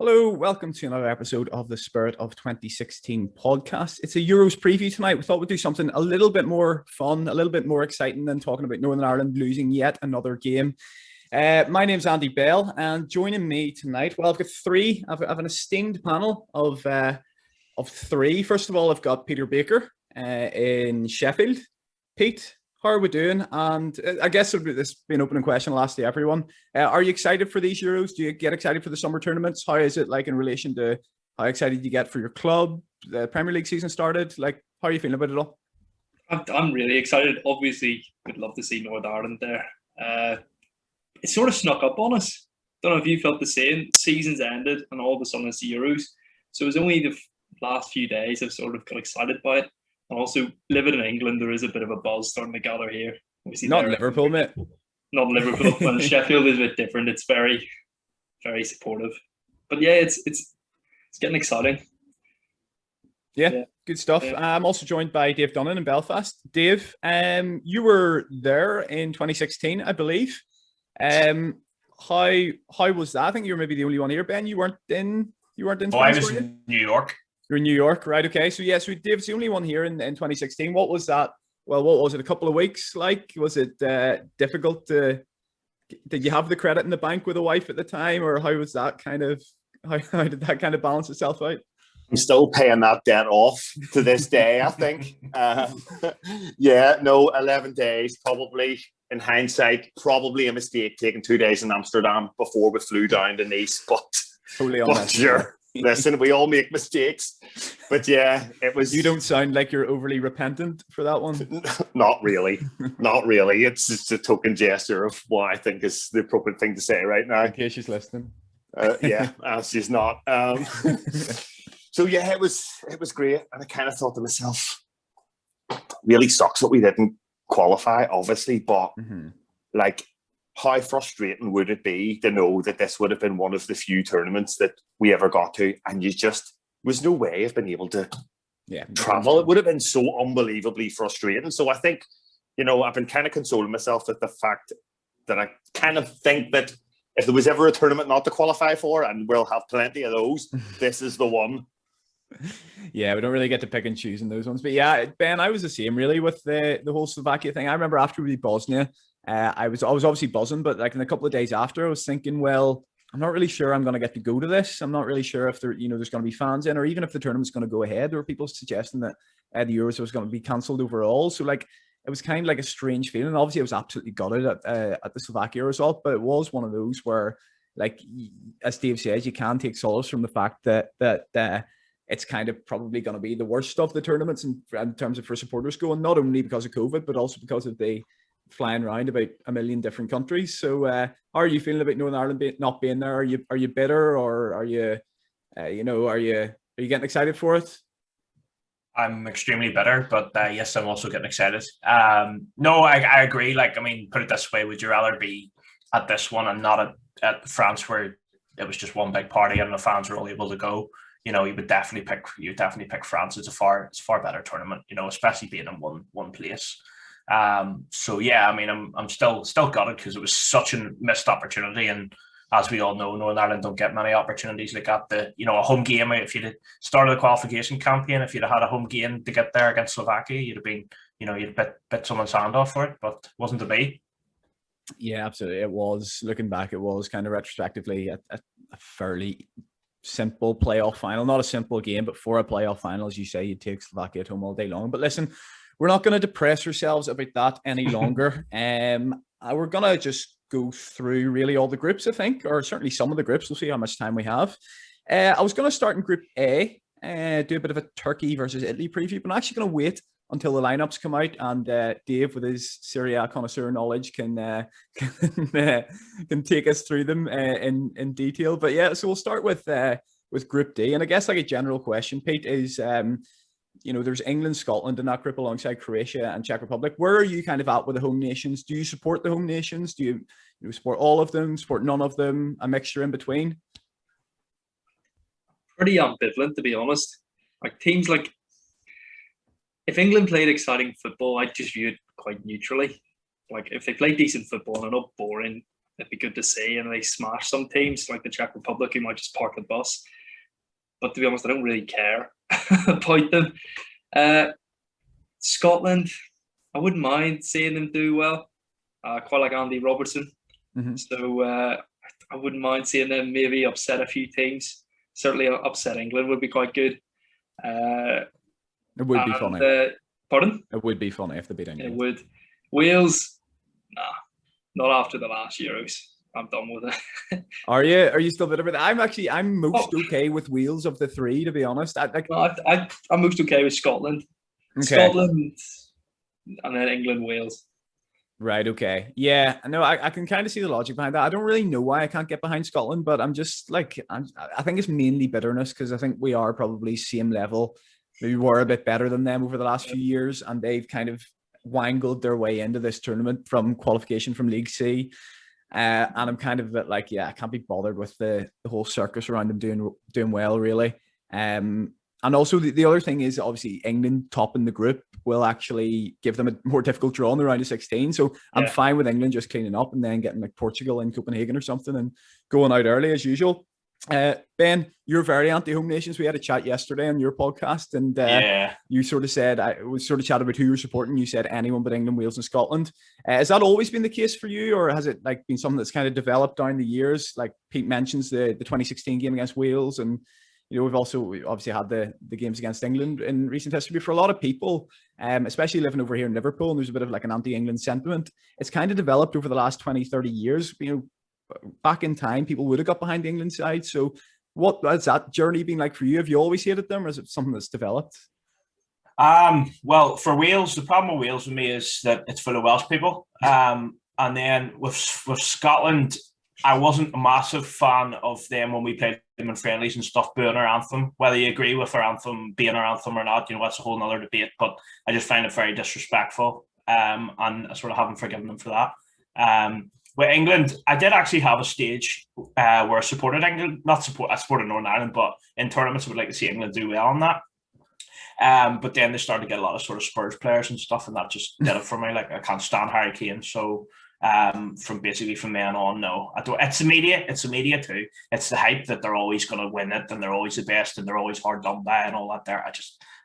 Hello, welcome to another episode of the Spirit of 2016 podcast. It's a Euros preview tonight. We thought we'd do something a little bit more fun, a little bit more exciting than talking about Northern Ireland losing yet another game. My name's Andy Bell, and joining me tonight, well, I've got three. I've an esteemed panel of three. First of all, I've got Peter Baker in Sheffield. Pete, how are we doing? And I guess this has been an opening question. I'll ask to everyone. Are you excited for these Euros? Do you get excited for the summer tournaments? How is it like in relation to how excited you get for your club? The Premier League season started. Like, how are you feeling about it all? I'm really excited. Obviously, would love to see Northern Ireland there. It sort of snuck up on us. Don't know if you felt the same. Season's ended and all of a sudden it's the Euros. So it was only the last few days I've sort of got excited by it. And also, living in England, there is a bit of a buzz starting to gather here. Obviously, not Liverpool, mate. Not Liverpool. And Sheffield is a bit different. It's very, very supportive. But yeah, it's getting exciting. Yeah, good stuff. Yeah. I'm also joined by Dave Dunnan in Belfast. Dave, you were there in 2016, I believe. How was that? I think you were maybe the only one here, Ben. You weren't in. Oh, I was in New York. You're in New York, right? Okay. So Dave's the only one here in 2016. What was that? Well, what was it? A couple of weeks like? Was it difficult to? Did you have the credit in the bank with a wife at the time, or how was that kind of? How did that kind of balance itself out? I'm still paying that debt off to this day, I think. 11 days, probably, in hindsight, probably a mistake taking 2 days in Amsterdam before we flew down to Nice. But sure, listen, we all make mistakes. But yeah, it was... You don't sound like you're overly repentant for that one. Not really. Not really. It's just a token gesture of what I think is the appropriate thing to say right now. In case she's listening. She's not. So yeah, it was great, and I kind of thought to myself, really sucks that we didn't qualify, obviously, but like, how frustrating would it be to know that this would have been one of the few tournaments that we ever got to, and you just was no way of being able to travel. It would have been so unbelievably frustrating. So I think, I've been kind of consoling myself with the fact that I kind of think that if there was ever a tournament not to qualify for, and we'll have plenty of those, this is the one. Yeah, we don't really get to pick and choose in those ones. But yeah, Ben, I was the same really with the whole Slovakia thing. I remember after we beat Bosnia, I was obviously buzzing, but like in a couple of days after, I was thinking, well, I'm not really sure I'm going to get to go to this. I'm not really sure if there's going to be fans in, or even if the tournament's going to go ahead. There were people suggesting that the Euros was going to be cancelled overall. So like, it was kind of like a strange feeling. Obviously, I was absolutely gutted at the Slovakia result, but it was one of those where, like, as Dave says, you can take solace from the fact that it's kind of probably going to be the worst of the tournaments in terms of for supporters going, not only because of COVID, but also because of the flying around about a million different countries. So how are you feeling about Northern Ireland not being there? Are you bitter, or are you getting excited for it? I'm extremely bitter, but yes, I'm also getting excited. No, I agree. Like, I mean, put it this way, would you rather be at this one and not at France, where it was just one big party and the fans were all able to go? You would definitely pick France. It's a far better tournament, especially being in one place. So yeah, I mean, I'm still gutted because it was such a missed opportunity, and as we all know, Northern Ireland don't get many opportunities like that. A home game. If you'd started the qualification campaign, if you'd had a home game to get there against Slovakia, you'd have been, you'd bit someone's hand off for it, but it wasn't to be. Yeah, absolutely. It was, looking back, it was kind of retrospectively a fairly simple playoff final. Not a simple game, but for a playoff final, as you say, you'd take Slovakia at home all day long. But listen, we're not going to depress ourselves about that any longer. We're going to just go through really all the groups, I think, or certainly some of the groups. We'll see how much time we have. I was going to start in Group A, do a bit of a Turkey versus Italy preview, but I'm actually going to wait until the lineups come out, and Dave, with his Serie A connoisseur knowledge, can take us through them in detail. But yeah, so we'll start with Group D, and I guess like a general question, Pete, is there's England, Scotland in that group alongside Croatia and Czech Republic. Where are you kind of at with the home nations? Do you support the home nations? Do you support all of them? Support none of them? A mixture in between? Pretty ambivalent, to be honest. Like, teams like, if England played exciting football, I'd just view it quite neutrally. Like, if they play decent football and they're not boring, it'd be good to see, and they smash some teams like the Czech Republic who might just park the bus. But to be honest, I don't really care about them. Scotland, I wouldn't mind seeing them do well. I quite like Andy Robertson. So I wouldn't mind seeing them maybe upset a few teams. Certainly upset England would be quite good. It would be funny. Pardon? It would be funny if they beat England. It would. Wales, nah, not after the last Euros. I'm done with it. Are you still bitter about that? I'm most okay with Wales of the three, to be honest. I'm most okay with Scotland. Okay. Scotland and then England, Wales. Right, okay. Yeah, no, I can kind of see the logic behind that. I don't really know why I can't get behind Scotland, but I'm just like, I think it's mainly bitterness because I think we are probably same level. Maybe we're a bit better than them over the last few years, and they've kind of wangled their way into this tournament from qualification from League C. And I'm kind of a bit like, yeah, I can't be bothered with the whole circus around them doing well, really. And also the other thing is obviously England topping the group will actually give them a more difficult draw in the round of 16. So I'm fine with England just cleaning up and then getting like Portugal in Copenhagen or something and going out early as usual. Ben, you're very anti-home nations. We had a chat yesterday on your podcast and you sort of said, I was sort of chatting about who you're supporting. You said anyone but England, Wales and Scotland. Has that always been the case for you, or has it like been something that's kind of developed down the years? Like Pete mentions the 2016 game against Wales, and you know, we obviously had the games against England in recent history. For a lot of people, especially living over here in Liverpool, and there's a bit of like an anti-England sentiment. It's kind of developed over the last 20, 30 years. You know, back in time, people would have got behind the England side. So what has that journey been like for you? Have you always hated them, or is it something that's developed? Well, for Wales, the problem with Wales with me is that it's full of Welsh people. And then with Scotland, I wasn't a massive fan of them when we played them in friendlies and stuff, booing our anthem. Whether you agree with our anthem being our anthem or not, you know, that's a whole nother debate. But I just find it very disrespectful, and I sort of haven't forgiven them for that. With England, I did actually have a stage where I supported England. I supported Northern Ireland, but in tournaments I would like to see England do well on that. But then they started to get a lot of sort of Spurs players and stuff, and that just did it for me. Like I can't stand Harry Kane, so from then on, no, I don't. It's the media too. It's the hype that they're always going to win it and they're always the best and they're always hard done by and all that. There, I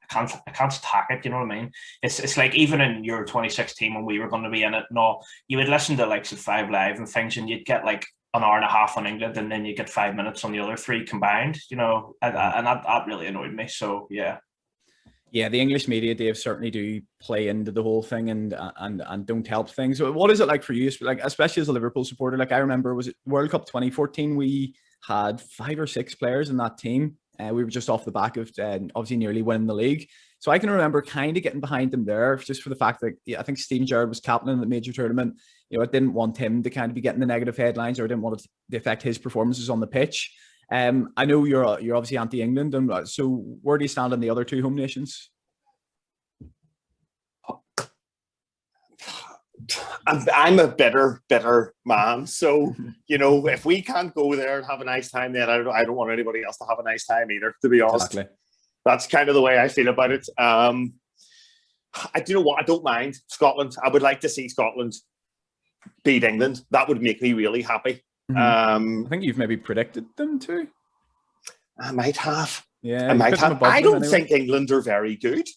can't attack it. You know what I mean? It's like even in Euro 2016 when we were going to be in it, no, you would listen to like 5 Live and things, and you'd get like an hour and a half on England, and then you get 5 minutes on the other three combined. You know, and that really annoyed me. So yeah. Yeah, the English media, Dave, certainly do play into the whole thing and don't help things. So what is it like for you, like especially as a Liverpool supporter? Like I remember, was it World Cup 2014? We had 5 or 6 players in that team. We were just off the back of obviously nearly winning the league. So I can remember kind of getting behind them there, just for the fact that I think Steven Gerrard was captain in the major tournament. You know, I didn't want him to kind of be getting the negative headlines, or I didn't want it to affect his performances on the pitch. I know you're obviously anti-England, and so where do you stand on the other 2 home nations? I'm a bitter man. So, you know, if we can't go there and have a nice time, then I don't want anybody else to have a nice time either, to be honest. Exactly. That's kind of the way I feel about it. I do know what, I don't mind Scotland. I would like to see Scotland beat England. That would make me really happy. I think you've maybe predicted them too. I might have. Yeah, I might have. I don't think England are very good.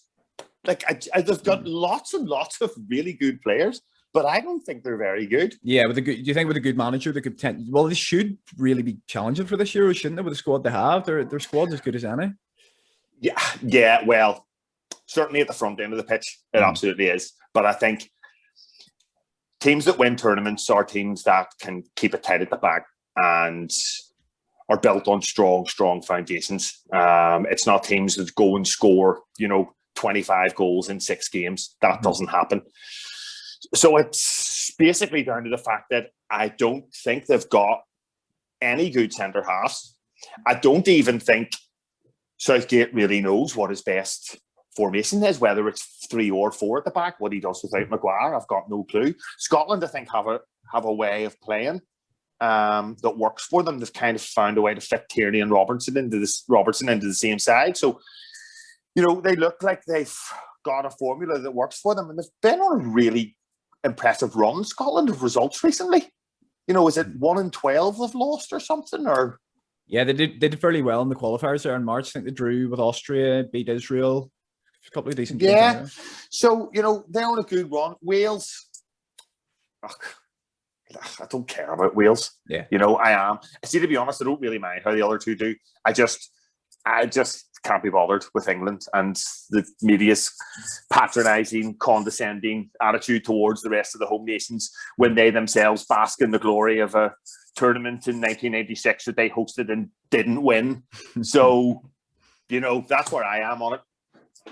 Like they've got lots and lots of really good players, but I don't think they're very good. Yeah, do you think with a good manager they could they should really be challenging for this Euro, shouldn't they? With the squad they have, their squad's as good as any. Yeah. Well, certainly at the front end of the pitch, it absolutely is. But I think teams that win tournaments are teams that can keep it tight at the back and are built on strong foundations. It's not teams that go and score, 25 goals in 6 games. That doesn't happen. So it's basically down to the fact that I don't think they've got any good centre halves. I don't even think Southgate really knows what his best formation is, whether it's 3 or 4 at the back. What he does without Maguire, I've got no clue. Scotland, I think, have a way of playing that works for them. They've kind of found a way to fit Tierney and Robertson into the same side. So, they look like they've got a formula that works for them, and they've been on a really impressive run, Scotland, of results recently. is it 1-12 they've lost or something? Or yeah, they did fairly well in the qualifiers there in March. I think they drew with Austria, beat Israel, a couple of decent games. Yeah. Anyway. So, they're on a good run. Wales, I don't care about Wales. Yeah. I am. See, to be honest, I don't really mind how the other two do. I just can't be bothered with England and the media's patronising, condescending attitude towards the rest of the home nations when they themselves bask in the glory of a tournament in 1986 that they hosted and didn't win. So, that's where I am on it.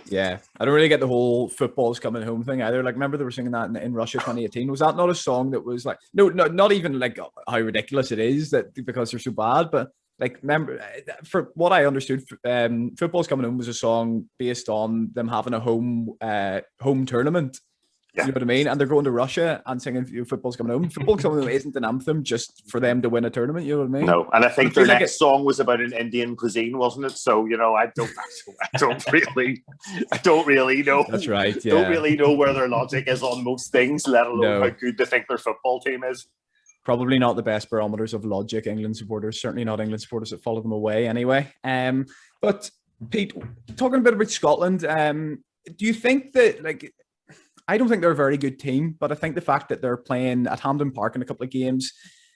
Yeah, I don't really get the whole football's coming home thing either. Like, remember they were singing that in Russia 2018? Was that not a song that was like, no, not even like how ridiculous it is that because they're so bad, but like, remember, for what I understood, football's coming home was a song based on them having a home tournament. Yeah. You know what I mean? And they're going to Russia and singing football's coming home. Football's coming home isn't an anthem just for them to win a tournament. You know what I mean? No, and I think their next song was about an Indian cuisine, wasn't it? So I don't really know. That's right. Yeah. Don't really know where their logic is on most things, let alone how good they think their football team is. Probably not the best barometers of logic, England supporters. Certainly not England supporters that follow them away anyway. But Pete, talking a bit about Scotland, do you think that, like, I don't think they're a very good team, but I think the fact that they're playing at Hampden Park in a couple of games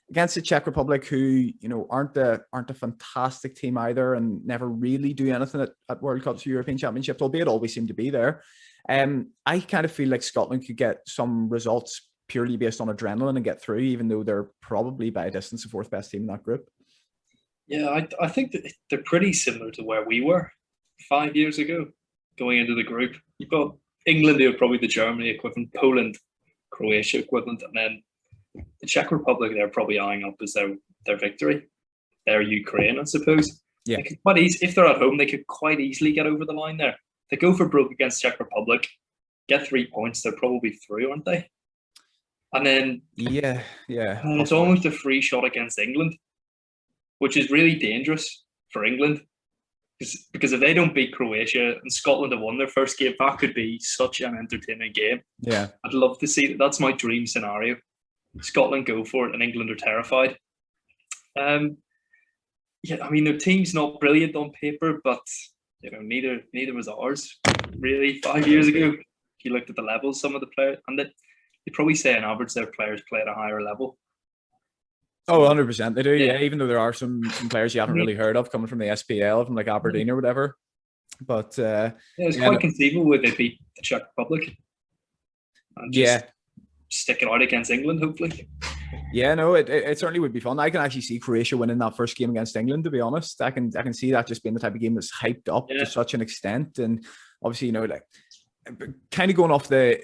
against the Czech Republic, who aren't a fantastic team either, and never really do anything at World Cups or European Championships, albeit always seem to be there. I kind of feel like Scotland could get some results purely based on adrenaline and get through, even though they're probably by a distance the fourth best team in that group. Yeah, I think that they're pretty similar to where we were 5 years ago going into the group. You've got England, who are probably the Germany equivalent, Poland, Croatia equivalent, and then the Czech Republic, they're probably eyeing up as their victory. They're Ukraine, I suppose. Yeah. If they're at home, they could quite easily get over the line there. They go for broke against Czech Republic, get 3 points, they're probably through, aren't they? And then yeah. And it's almost a free shot against England, which is really dangerous for England. Because if they don't beat Croatia and Scotland have won their first game, that could be such an entertaining game. Yeah. I'd love to see that. That's my dream scenario. Scotland go for it and England are terrified. Their team's not brilliant on paper, but neither was ours really 5 years ago. If you looked at the levels, some of the players, and that you'd probably say on average their players play at a higher level. Oh, 100% they do. Yeah, even though there are some players you haven't really heard of coming from the SPL, from like Aberdeen or whatever. But it's quite conceivable where they beat the Czech Republic. And stick it out against England, hopefully. Yeah, no, it certainly would be fun. I can actually see Croatia winning that first game against England, to be honest. I can see that just being the type of game that's hyped up to such an extent. And obviously, kind of going off the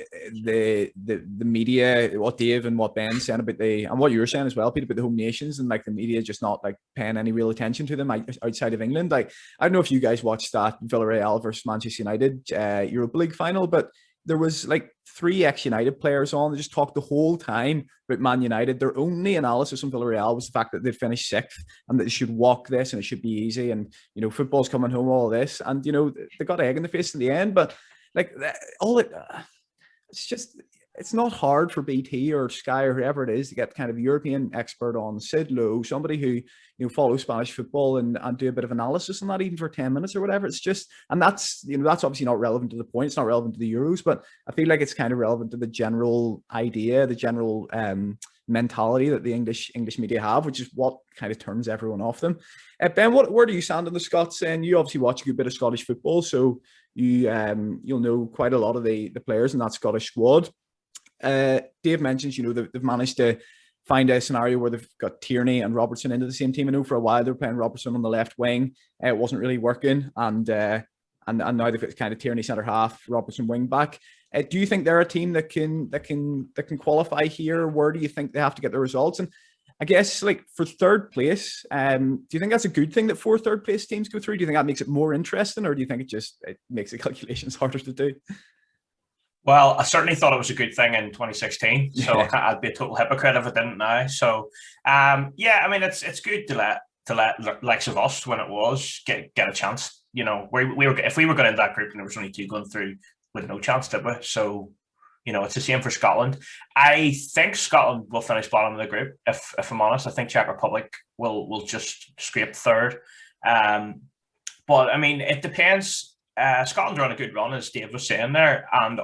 media, what Dave and what Ben saying about and what you were saying as well, Peter, about the home nations and like the media just not like paying any real attention to them outside of England. Like, I don't know if you guys watched that Villarreal versus Manchester United Europa League final, but there was like 3 ex-United players on. They just talked the whole time about Man United. Their only analysis on Villarreal was the fact that they finished 6th and that they should walk this and it should be easy. And, football's coming home, all this. And, they got egg in the face in the end. But like it's not hard for BT or Sky or whoever it is to get kind of a European expert on, Sid Lowe, somebody who follows Spanish football and do a bit of analysis on that, even for 10 minutes or whatever. It's just, and that's that's obviously not relevant to the point. It's not relevant to the Euros, but I feel like it's kind of relevant to the general idea, the general mentality that the English media have, which is what kind of turns everyone off them. Ben, where do you stand on the Scots? And you obviously watch a good bit of Scottish football, so you'll know quite a lot of the players in that Scottish squad. Dave mentions they've managed to find a scenario where they've got Tierney and Robertson into the same team. I know for a while they were playing Robertson on the left wing. It wasn't really working, and now they've got kind of Tierney centre half, Robertson wing back. Do you think they're a team that can qualify here? Where do you think they have to get the results? And I guess, like, for third place, do you think that's a good thing that 4 third place teams go through? Do you think that makes it more interesting, or do you think it makes the calculations harder to do? Well, I certainly thought it was a good thing in 2016, so I'd be a total hypocrite if I didn't now. So, it's good to let likes of us, when it was, get a chance. If we were going into that group and there was only 2 going through, with no chance, did we? So, It's the same for Scotland. I think Scotland will finish bottom of the group. If I'm honest, I think Czech Republic will just scrape third. But I mean, it depends. Scotland are on a good run, as Dave was saying there, and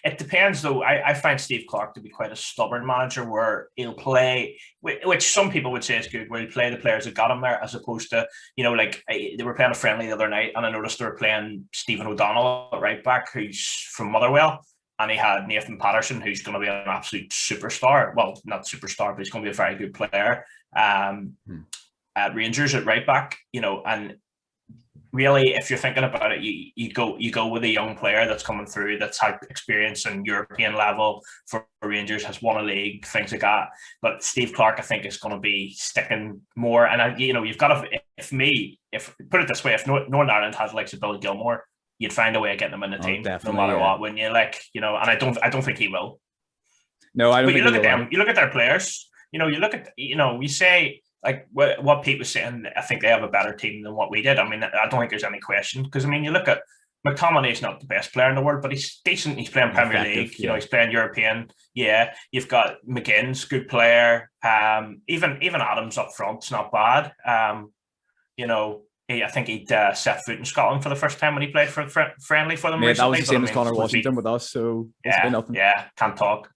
it depends. Though I find Steve Clarke to be quite a stubborn manager, where he'll play, which some people would say is good, where he'll play the players that got him there, as opposed to like they were playing a friendly the other night, and I noticed they were playing Stephen O'Donnell at right back, who's from Motherwell. And he had Nathan Patterson, who's going to be an absolute superstar. Well, not superstar, but he's going to be a very good player at Rangers at right back. And really, if you're thinking about it, you go with a young player that's coming through, that's had experience in European level for Rangers, has won a league, things like that. But Steve Clarke, I think, is going to be sticking more. And you've got to, if put it this way, if Northern Ireland has like Billy Gilmore, you'd find a way of getting him in the team, no matter what. Wouldn't you? And I don't think he will. No, I don't. But you look at them. You look at their players. You look at. We say like what Pete was saying. I think they have a better team than what we did. I mean, I don't think there's any question, because I mean, you look at McTominay's not the best player in the world, but he's decent. He's playing Premier League. Yeah. He's playing European. Yeah, you've got McGinn's good player. Even Adams up front's not bad. I think he'd set foot in Scotland for the first time when he played for friendly for them. Mate, that was the same as Connor Washington with us, so yeah, can't talk.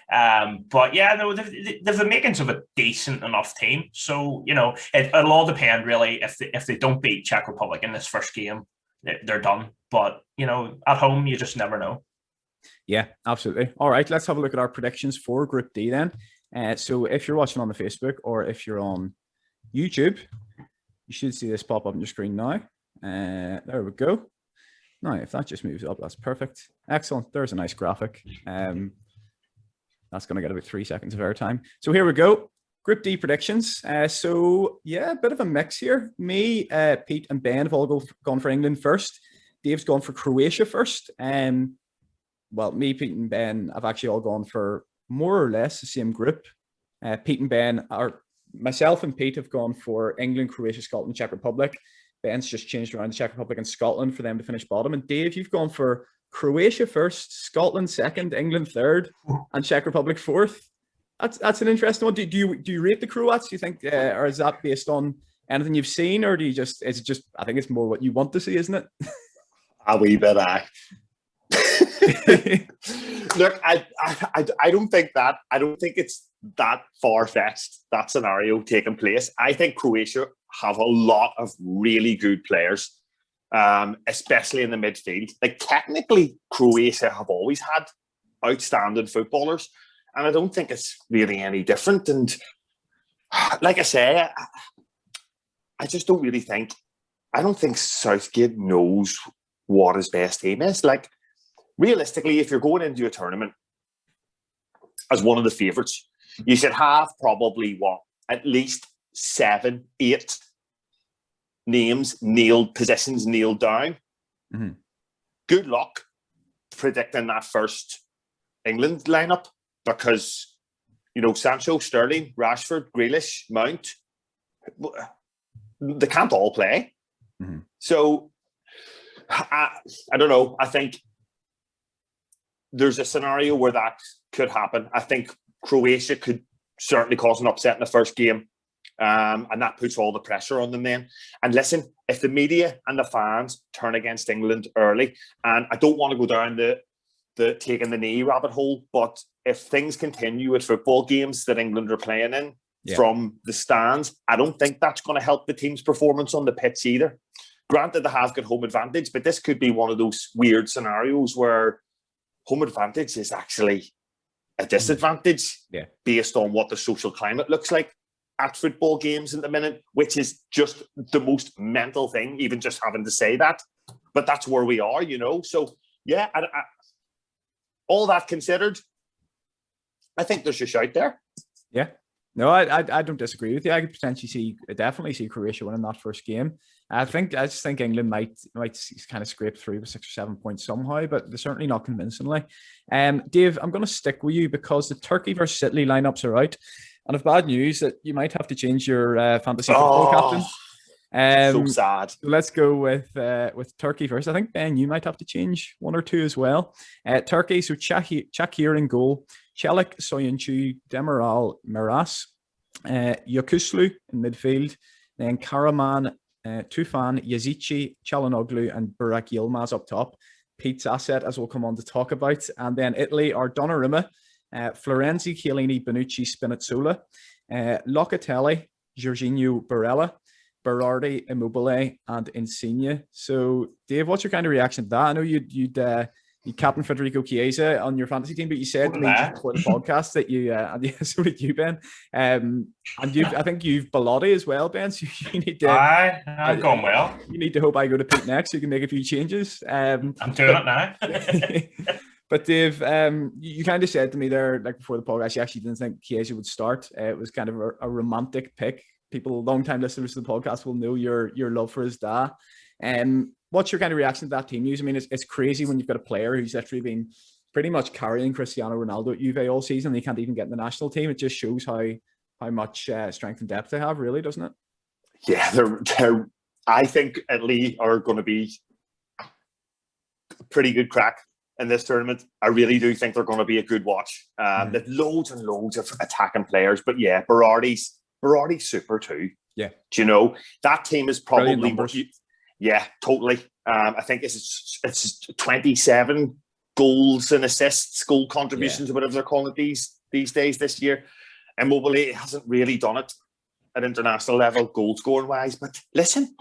But yeah, no, they've the makings of a decent enough team. So it'll all depend really. If they don't beat Czech Republic in this first game, they're done. But at home, you just never know. Yeah, absolutely. All right, let's have a look at our predictions for Group D then. So if you're watching on the Facebook or if you're on YouTube, you should see this pop up on your screen now. There we go. Now, if that just moves up, that's perfect. Excellent. There's a nice graphic. That's going to get about 3 seconds of airtime. So here we go. Group D predictions. So yeah, a bit of a mix here. Me, Pete, and Ben have all gone for England first. Dave's gone for Croatia first. Well, me, Pete, and Ben have actually all gone for more or less the same group. Pete and Ben are. Myself and Pete have gone for England, Croatia, Scotland, Czech Republic. Ben's just changed around the Czech Republic and Scotland for them to finish bottom. And Dave, you've gone for Croatia first, Scotland second, England third, and Czech Republic fourth. That's an interesting one. Do you rate the Croats? Do you think, or is that based on anything you've seen, or is it just? I think it's more what you want to see, isn't it? A wee bit, aye. Look, I don't think that. I don't think it's that far-fetched, that scenario taking place. I think Croatia have a lot of really good players, especially in the midfield. Like, technically, Croatia have always had outstanding footballers, and I don't think it's really any different. And like I say, I just don't really think. I don't think Southgate knows what his best team is. Like, realistically, if you're going into a tournament as one of the favourites, you should have probably at least 7, 8 names positions nailed down. Mm-hmm. Good luck predicting that first England lineup, because Sancho, Sterling, Rashford, Grealish, Mount, they can't all play. Mm-hmm. So I don't know. I think there's a scenario where that could happen. I think Croatia could certainly cause an upset in the first game, and that puts all the pressure on them then. And listen, if the media and the fans turn against England early, and I don't want to go down the taking the knee rabbit hole, but if things continue at football games that England are playing in from the stands, I don't think that's going to help the team's performance on the pitch either. Granted, they have got home advantage, but this could be one of those weird scenarios where home advantage is actually a disadvantage based on what the social climate looks like at football games at the minute, which is just the most mental thing, even just having to say that. But that's where we are, So, yeah, I, all that considered, I think there's a shout there. Yeah. No, I don't disagree with you. I could potentially definitely see Croatia winning that first game. I just think England might kind of scrape through with 6 or 7 points somehow, but they're certainly not convincingly. Dave, I'm going to stick with you because the Turkey versus Italy lineups are out, and I've bad news that you might have to change your fantasy football So sad. Let's go with Turkey first. I think, Ben, you might have to change one or two as well. Turkey, so Çakır in goal, Çelik, Soyuncu, Demiral, Miras, Yokuslu in midfield, then Karaman, Tufan, Yazici, Çalhanoğlu, and Burak Yilmaz up top. Pete's asset, as we'll come on to talk about. And then Italy are Donnarumma, Florenzi, Chiellini, Bonucci, Spinazzola, Locatelli, Jorginho, Barella, Berardi, Immobile, and Insigne. So, Dave, what's your kind of reaction to that? I know you captain Federico Chiesa on your fantasy team, but you said to me just before the podcast that you and yeah, so did you, Ben. And I think you've Belotti as well, Ben. So you need to. I'm going well. You need to hope I go to Pete next, so you can make a few changes. I'm doing it now. But Dave, you kind of said to me there, like before the podcast, you actually didn't think Chiesa would start. It was kind of a romantic pick. People, long-time listeners to the podcast, will know your love for his dad. What's your kind of reaction to that team news? I mean, it's crazy when you've got a player who's actually been pretty much carrying Cristiano Ronaldo at Juve all season, and he can't even get in the national team. It just shows how much strength and depth they have, really, doesn't it? Yeah, they're I think Italy are going to be pretty good crack in this tournament. I really do think they're going to be a good watch. They've loads and loads of attacking players, but yeah, Berardi's super too. Yeah. Do you know, that team is probably yeah, totally. I think it's 27 goals and assists, goal contributions, or whatever they're calling it these days this year. And Immobile hasn't really done it at international level, goal scoring wise. But listen,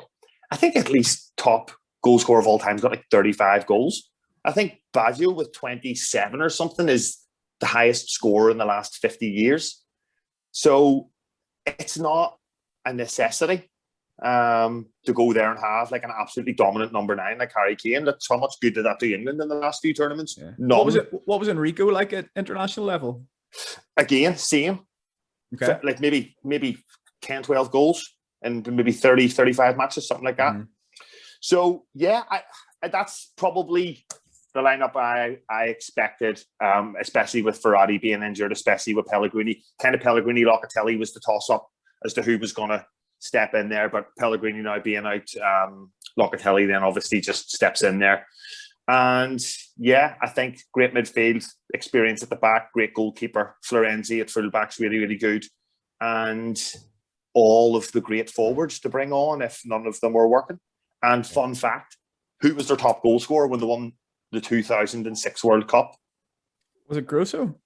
I think at least top goal scorer of all time has got like 35 goals. I think Baggio with 27 or something is the highest scorer in the last 50 years. So it's not a necessity to go there and have like an absolutely dominant number 9 like Harry Kane. That's how much good did that do England in the last few tournaments? Yeah. None. What was Enrico like at international level? Again, same. Okay. Like maybe 10, 12 goals and maybe 30, 35 matches, something like that. Mm-hmm. So yeah, I that's probably the lineup I expected, especially with Verratti being injured, especially with Pellegrini. Kind of Pellegrini, Locatelli was the toss-up as to who was going to step in there, but Pellegrini now being out, Locatelli then obviously just steps in there. And yeah, I think great midfield, experience at the back, great goalkeeper. Florenzi at fullback's really, really good. And all of the great forwards to bring on if none of them were working. And fun fact, who was their top goal scorer when they won the 2006 World Cup? Was it Grosso?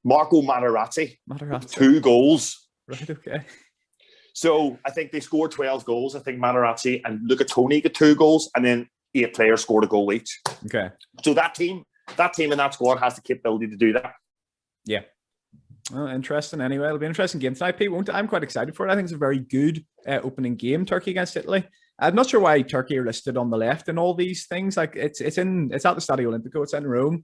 Marco Materazzi. 2 goals. Right, okay. So I think they scored 12 goals. I think Materazzi and Luca Toni got 2 goals, and then 8 players scored a goal each. Okay. So that team and that squad has the capability to do that. Yeah. Well, interesting. Anyway, it'll be an interesting game tonight, Pete. I'm quite excited for it. I think it's a very good opening game, Turkey against Italy. I'm not sure why Turkey are listed on the left in all these things. Like it's at the Stadio Olimpico. It's in Rome.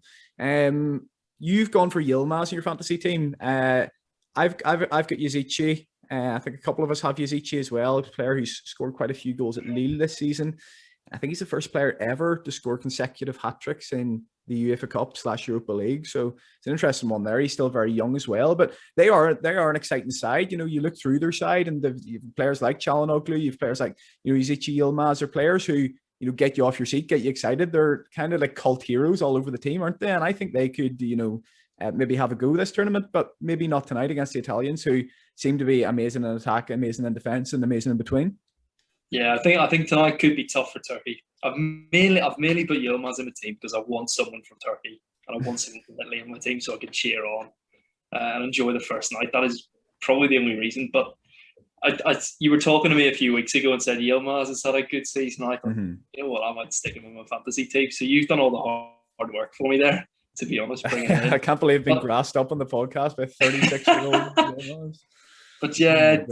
You've gone for Yilmaz in your fantasy team. I've got Yazici. I think a couple of us have Yazici as well, a player who's scored quite a few goals at Lille this season. I think he's the first player ever to score consecutive hat-tricks in the UEFA Cup / Europa League. So it's an interesting one there. He's still very young as well, but they are an exciting side. You know, you look through their side and you have players like Çalhanoğlu, you have players like, Yazici, Yilmaz, are players who, get you off your seat, get you excited. They're kind of like cult heroes all over the team, aren't they? And I think they could, maybe have a go this tournament, but maybe not tonight against the Italians, who seem to be amazing in attack, amazing in defence, and amazing in between. Yeah, I think tonight could be tough for Turkey. I've mainly put Yilmaz in the team because I want someone from Turkey and I want someone from Italy in my team so I can cheer on and enjoy the first night. That is probably the only reason. But you were talking to me a few weeks ago and said Yilmaz has had a good season. I thought, you know what, I might stick him in my fantasy team. So you've done all the hard work for me there, to be honest. I can't believe being grassed up on the podcast by 36-year-old Yilmaz. But yeah,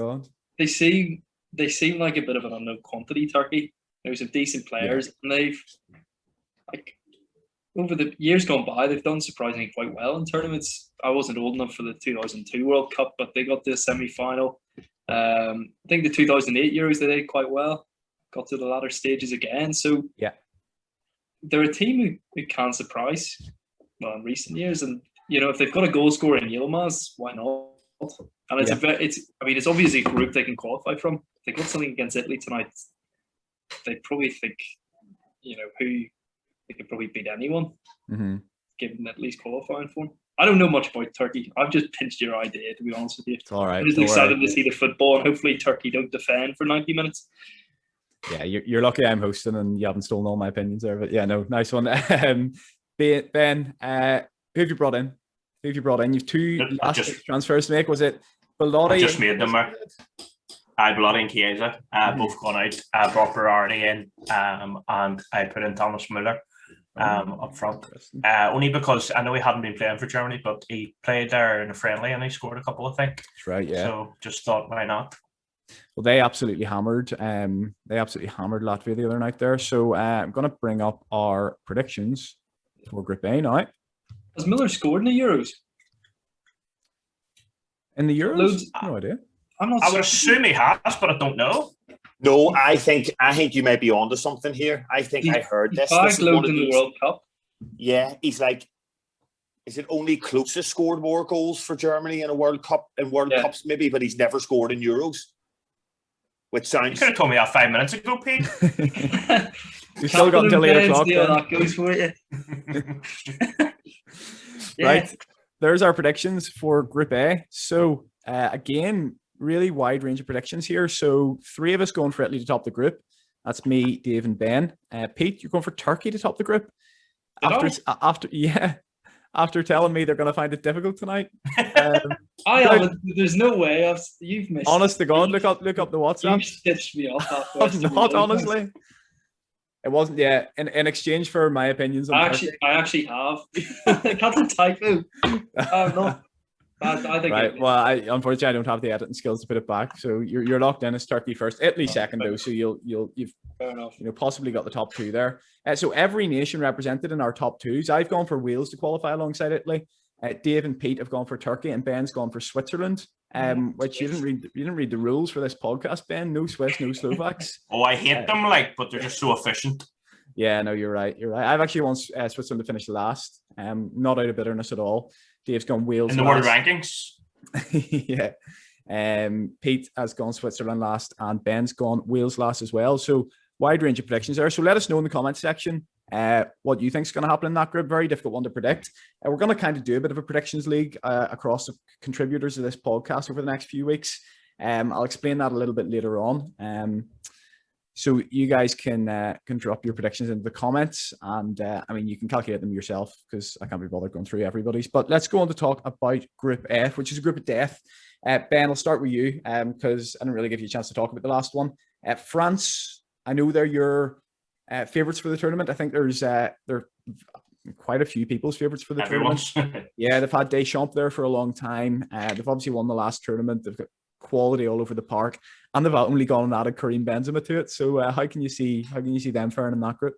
they seem like a bit of an unknown quantity, Turkey. There's some decent players, and they've, over the years gone by, they've done surprisingly quite well in tournaments. I wasn't old enough for the 2002 World Cup, but they got to the semi-final. I think the 2008 Euros they did quite well. Got to the latter stages again. So yeah, they're a team who can surprise in recent years. And if they've got a goal scorer in Yilmaz, why not? And it's obviously a group they can qualify from. they got something against Italy tonight, they probably think, who they could probably beat anyone, given at least qualifying for them. I don't know much about Turkey. I've just pinched your idea, to be honest with you. It's all right. I'm just excited to see the football, and hopefully Turkey don't defend for 90 minutes. Yeah, you're lucky I'm hosting and you haven't stolen all my opinions there. But yeah, no, nice one. Ben, who have you brought in? You've two last transfers to make. Was it Bellotti? I just made them. Bellotti and Chiesa, both gone out. I brought Berardi in, and I put in Thomas Müller up front. Only because I know he hadn't been playing for Germany, but he played there in a friendly and he scored a couple, I think. That's right, yeah. So just thought, why not? Well, they absolutely hammered. Latvia the other night there. So I'm going to bring up our predictions for Group A now. Has Müller scored in the Euros? In the Euros? No idea. I would assume he has, but I don't know. No, I think you may be onto something here. I think I heard this. This loads in the World Cup. Yeah, he's like, is it only closest scored more goals for Germany in a World Cup, in World Cups maybe, but he's never scored in Euros? Which sounds... You could have told me that 5 minutes ago, Pete. You still got until 8 o'clock. That goes for you. Right. There's our predictions for Group A. So again, really wide range of predictions here. So 3 of us going for Italy to top the group. That's me, Dave, and Ben. Pete, you're going for Turkey to top the group. After telling me they're going to find it difficult tonight. I haven't. There's no way. You've missed. Honest to God, look up the WhatsApp. You stitched me off. I'm not, honestly. It wasn't. Yeah, in exchange for my opinions. I actually have. That's a typo. No. I think right. Well, unfortunately I don't have the editing skills to put it back. So you're locked in as Turkey first, Italy second though. So you've fair enough. Possibly got the top 2 there. So every nation represented in our top 2s. I've gone for Wales to qualify alongside Italy. Dave and Pete have gone for Turkey, and Ben's gone for Switzerland. Which you didn't read the rules for this podcast, Ben. No Swiss, no Slovaks. Oh, I hate them, but they're just so efficient. Yeah, no, you're right. I've actually want Switzerland to finish last. Not out of bitterness at all. Dave's gone Wales in the world rankings. Yeah. Pete has gone Switzerland last, and Ben's gone Wales last as well. So wide range of predictions there. So let us know in the comment section what you think is going to happen in that group. Very difficult one to predict. We're going to kind of do a bit of a predictions league across the contributors of this podcast over the next few weeks. I'll explain that a little bit later on. So you guys can drop your predictions into the comments, and you can calculate them yourself because I can't be bothered going through everybody's. But let's go on to talk about Group F, which is a group of death. Ben, I'll start with you because I didn't really give you a chance to talk about the last one. France, I know they're your favourites for the tournament. I think there are quite a few people's favourites for the tournament. Yeah, they've had Deschamps there for a long time. They've obviously won the last tournament. They've got quality all over the park, and they've only gone and added Karim Benzema to it. So how can you see them faring in that group?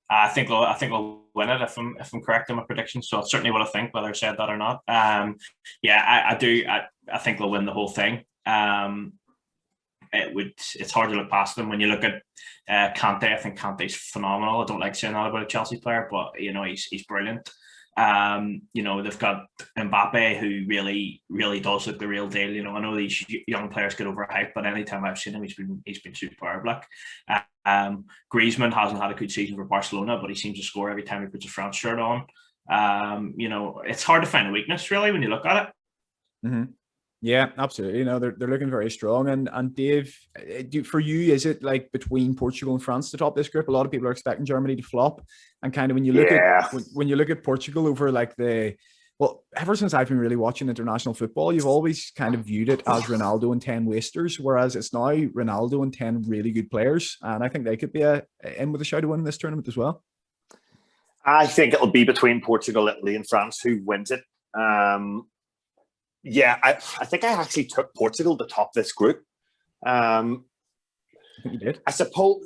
I think they'll win it if I'm correct in my prediction. So it's certainly what I think, whether I said that or not. I do. I think they'll win the whole thing. It's hard to look past them when you look at Kante. I think Kante's phenomenal. I don't like saying that about a Chelsea player, but he's brilliant. They've got Mbappe, who really, really does look the real deal. I know these young players get overhyped, but anytime I've seen him, he's been superb. Griezmann hasn't had a good season for Barcelona, but he seems to score every time he puts a France shirt on. It's hard to find a weakness really when you look at it. Mm-hmm. Yeah, absolutely. They're looking very strong. And Dave, for you, is it like between Portugal and France to top this group? A lot of people are expecting Germany to flop. And kind of when you look at when you look at Portugal over ever since I've been really watching international football, you've always kind of viewed it as Ronaldo and 10 wasters, whereas it's now Ronaldo and 10 really good players. And I think they could be in with a shout of winning this tournament as well. I think it'll be between Portugal, Italy, and France who wins it. I think I actually took Portugal to top this group. I think you did. I suppose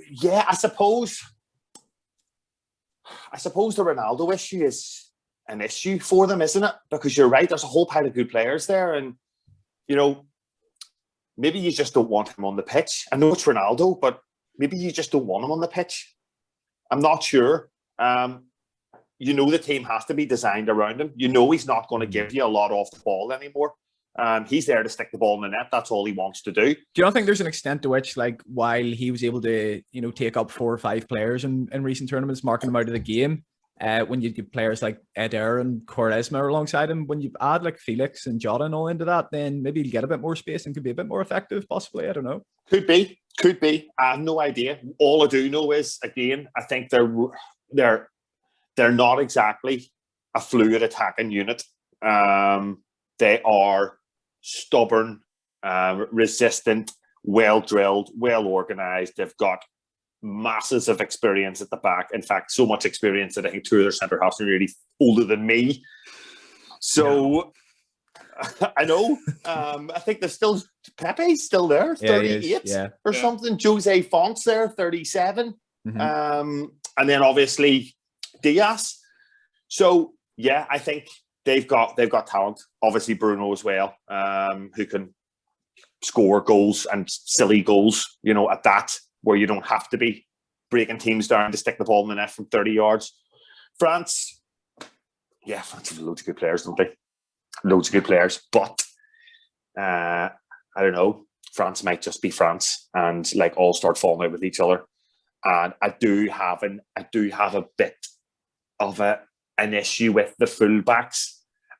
the Ronaldo issue is an issue for them, isn't it? Because you're right, there's a whole pile of good players there, and maybe you just don't want him on the pitch. I know it's Ronaldo, but maybe you just don't want him on the pitch. I'm not sure. The team has to be designed around him. He's not going to give you a lot off the ball anymore. He's there to stick the ball in the net. That's all he wants to do. Do you not think there's an extent to which, like, while he was able to, take up 4 or 5 players in recent tournaments, marking them out of the game, when you get players like Eder and Quaresma alongside him, when you add like Felix and Jota and all into that, then maybe he'll get a bit more space and could be a bit more effective, possibly. I don't know. Could be. I have no idea. All I do know is, again, I think they're not exactly a fluid attacking unit. They are stubborn, resistant, well drilled, well organized. They've got masses of experience at the back. In fact, so much experience that I think 2 of their centre halves are really older than me. So I know. I think there's still Pepe's still there, 38 or something. Jose Font's there, 37. And then obviously Diaz. So yeah, I think they've got talent. Obviously Bruno as well, who can score goals and silly goals, at that, where you don't have to be breaking teams down to stick the ball in the net from 30 yards. France have loads of good players, don't they? Loads of good players. But I don't know. France might just be France and like all start falling out with each other. And I do have a bit of an issue with the fullbacks.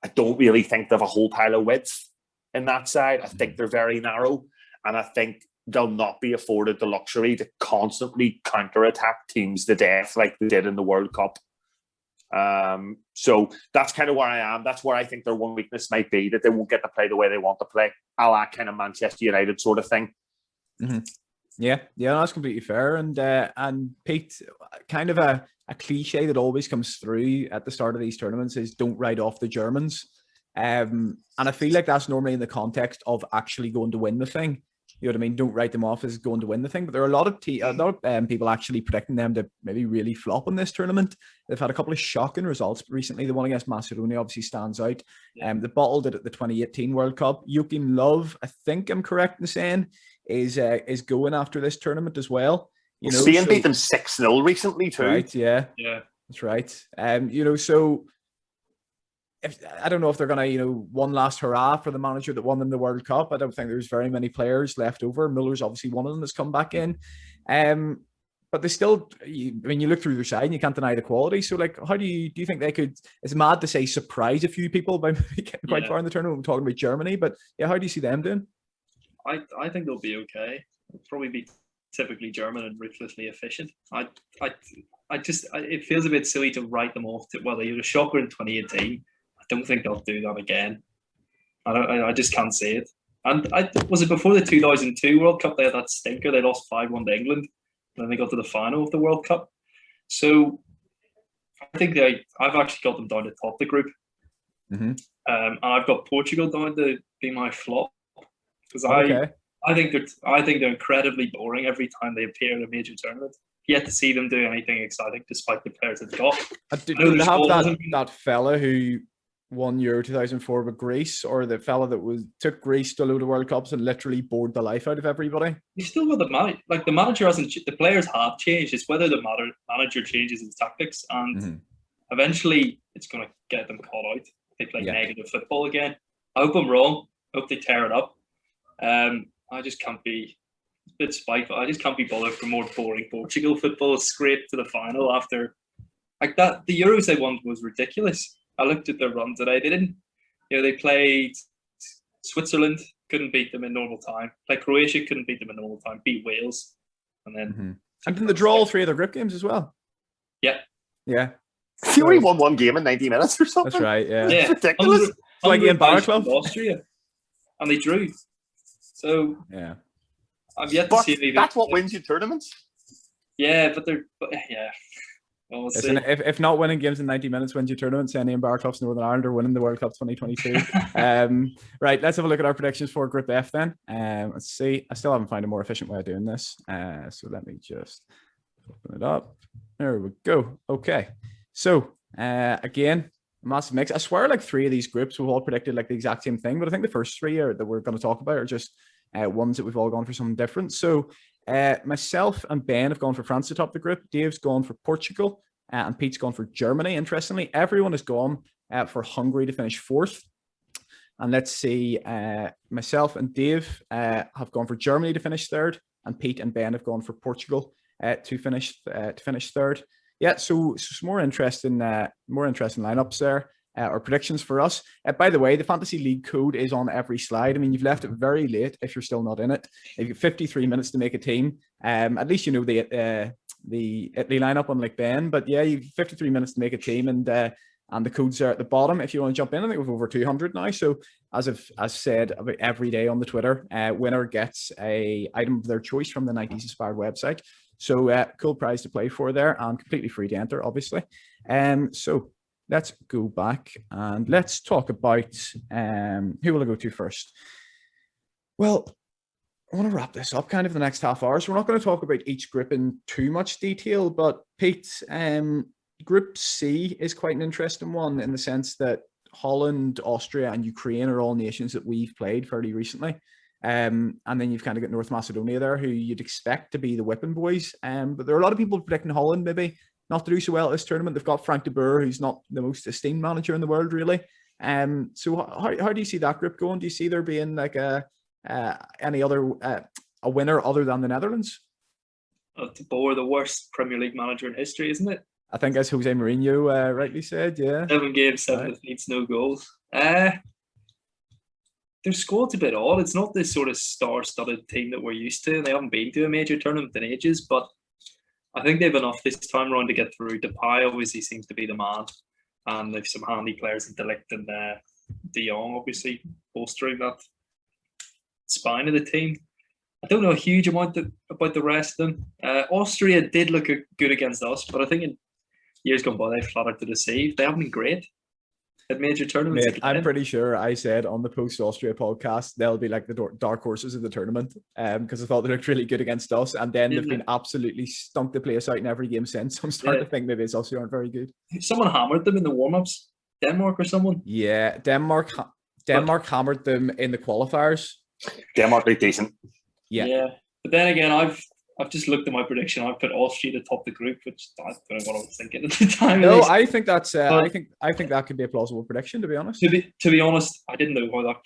I don't really think they have a whole pile of width in that side. I think they're very narrow. And I think they'll not be afforded the luxury to constantly counter-attack teams to death like they did in the World Cup. So that's kind of where I am. That's where I think their one weakness might be, that they won't get to play the way they want to play, a la kind of Manchester United sort of thing. Mm-hmm. Yeah, that's completely fair. And Pete, kind of a cliche that always comes through at the start of these tournaments is don't write off the Germans. And I feel like that's normally in the context of actually going to win the thing. You know what I mean? Don't write them off as going to win the thing. But there are a lot of people actually predicting them to maybe really flop in this tournament. They've had a couple of shocking results recently. The one against Macedonia obviously stands out. They bottled it at the 2018 World Cup. Joachim Löw, I think I'm correct in saying, is going after this tournament as well. Spain beat them 6-0 recently too. Right, yeah, that's right. So I don't know if they're gonna, one last hurrah for the manager that won them the World Cup. I don't think there's very many players left over. Muller's obviously one of them that's come back in. But they still, you look through their side and you can't deny the quality. So, like, how do you think they could? It's mad to say surprise a few people by getting quite far in the tournament. We're talking about Germany, but yeah, how do you see them doing? I think they'll be okay. They'll probably be typically German and ruthlessly efficient. It feels a bit silly to write them off. They were a shocker in 2018. I don't think they'll do that again. I just can't see it. And was it before the 2002 World Cup? They had that stinker. They lost 5-1 to England, and then they got to the final of the World Cup. So I think I've actually got them down to top the group. And I've got Portugal down to be my flop. Because I think they're incredibly boring every time they appear in a major tournament. Yet to see them do anything exciting, despite the players they've got. Do they have that fella who won Euro 2004 with Greece, or the fella that took Greece to a load of World Cups and literally bored the life out of everybody? You still got the manager hasn't. The players have changed. It's whether the manager changes his tactics, and eventually it's going to get them caught out. They play negative football again. I hope I'm wrong. I hope they tear it up. I just can't be a bit spiteful. I just can't be bothered for more boring Portugal football. Scraped to the final after like that. The Euros they won was ridiculous. I looked at their run today. They didn't. They played Switzerland, couldn't beat them in normal time. Played Croatia, couldn't beat them in normal time. Beat Wales, and then and didn't they draw all 3 of their group games as well? Yeah. They only won 1 game in 90 minutes or something. That's right. Yeah. It's ridiculous. It's like in Baraclub, Austria, and they drew. So yeah, I've yet to see anything. That's what wins you tournaments. Yeah, but We'll listen, if not winning games in 90 minutes wins you tournaments, any in Baraclough Northern Ireland are winning the World Cup 2022. Right, let's have a look at our predictions for Group F then. Let's see. I still haven't found a more efficient way of doing this. So let me just open it up. There we go. Okay. So again, massive mix. I swear like 3 of these groups we've all predicted like the exact same thing, but I think the first 3 that we're going to talk about are just ones that we've all gone for something different. So myself and Ben have gone for France to top the group. Dave's gone for Portugal, and Pete's gone for Germany. Interestingly, everyone has gone for Hungary to finish 4th. And let's see, myself and Dave have gone for Germany to finish third, and Pete and Ben have gone for Portugal to finish third. Yeah, so some more interesting lineups there. Or predictions for us. By the way, the Fantasy League code is on every slide. I mean, you've left it very late if you're still not in it. You've got 53 minutes to make a team. At least you know the Italy lineup, unlike Ben. But yeah, you've 53 minutes to make a team, and the codes are at the bottom if you want to jump in. I think we've over 200 now. So as said about every day on the Twitter, winner gets a item of their choice from the 90s Inspired website. So cool prize to play for there, and completely free to enter, obviously. So let's go back and let's talk about who will I go to first? Well, I want to wrap this up kind of the next half hour. So we're not going to talk about each group in too much detail, but Pete, Group C is quite an interesting one in the sense that Holland, Austria, and Ukraine are all nations that we've played fairly recently. And then you've kind of got North Macedonia there, who you'd expect to be the whipping boys. But there are a lot of people predicting Holland maybe not to do so well at this tournament. They've got Frank de Boer, who's not the most esteemed manager in the world, really. So how do you see that group going? Do you see there being like any other a winner other than the Netherlands? De Boer, the worst Premier League manager in history, isn't it? I think as Jose Mourinho rightly said, yeah. 7 games, 7 defeats, no goals. Their squad's a bit odd. It's not this sort of star-studded team that we're used to. They haven't been to a major tournament in ages, but I think they've enough this time around to get through. Depay obviously seems to be the man, and they've some handy players in De Ligt and De Jong, obviously bolstering that spine of the team. I don't know a huge amount about the rest of them. Austria did look good against us, but I think in years gone by they flattered to deceive. They haven't been great at major tournaments. Mate, I'm pretty sure I said on the Post Austria podcast they'll be like the dark horses of the tournament, because I thought they looked really good against us, and then they've been absolutely stunk the place out in every game since. So I'm starting to think maybe it's also aren't very good. Someone hammered them in the warm-ups, Denmark or someone. Yeah, Denmark hammered them in the qualifiers. Denmark looked decent. Yeah, but then again, I've just looked at my prediction. I've put Austria to top the group, which I don't know what I was thinking at the time. No, I think that's. I think that could be a plausible prediction. To be honest. To be honest, I didn't know how that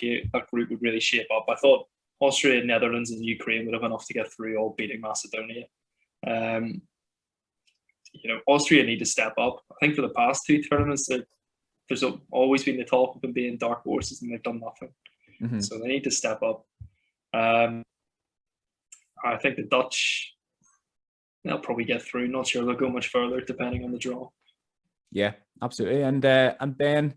group would really shape up. I thought Austria, Netherlands, and Ukraine would have enough to get through, all beating Macedonia. Austria need to step up. I think for the past 2 tournaments, there's always been the talk of them being dark horses, and they've done nothing. Mm-hmm. So they need to step up. I think the Dutch, they'll probably get through. Not sure they'll go much further, depending on the draw. Yeah, absolutely. And Ben,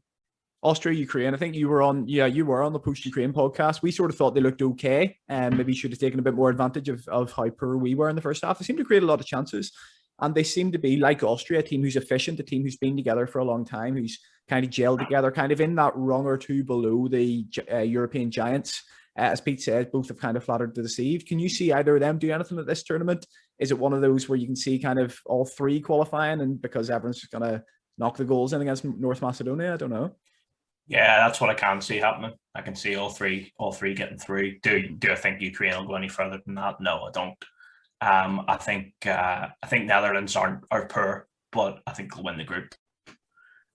Austria, Ukraine. I think you were on the Post Ukraine podcast. We sort of thought they looked okay, and maybe should have taken a bit more advantage of how poor we were in the first half. They seemed to create a lot of chances, and they seem to be like Austria, a team who's efficient, a team who's been together for a long time, who's kind of gelled together, kind of in that rung or two below the European giants. As Pete said, both have kind of flattered to deceive. Can you see either of them do anything at this tournament? Is it one of those where you can see kind of all 3 qualifying, and because everyone's just going to knock the goals in against North Macedonia? I don't know. Yeah, that's what I can see happening. I can see all three getting through. Do I think Ukraine will go any further than that? No, I don't. I think Netherlands are poor, but I think they'll win the group.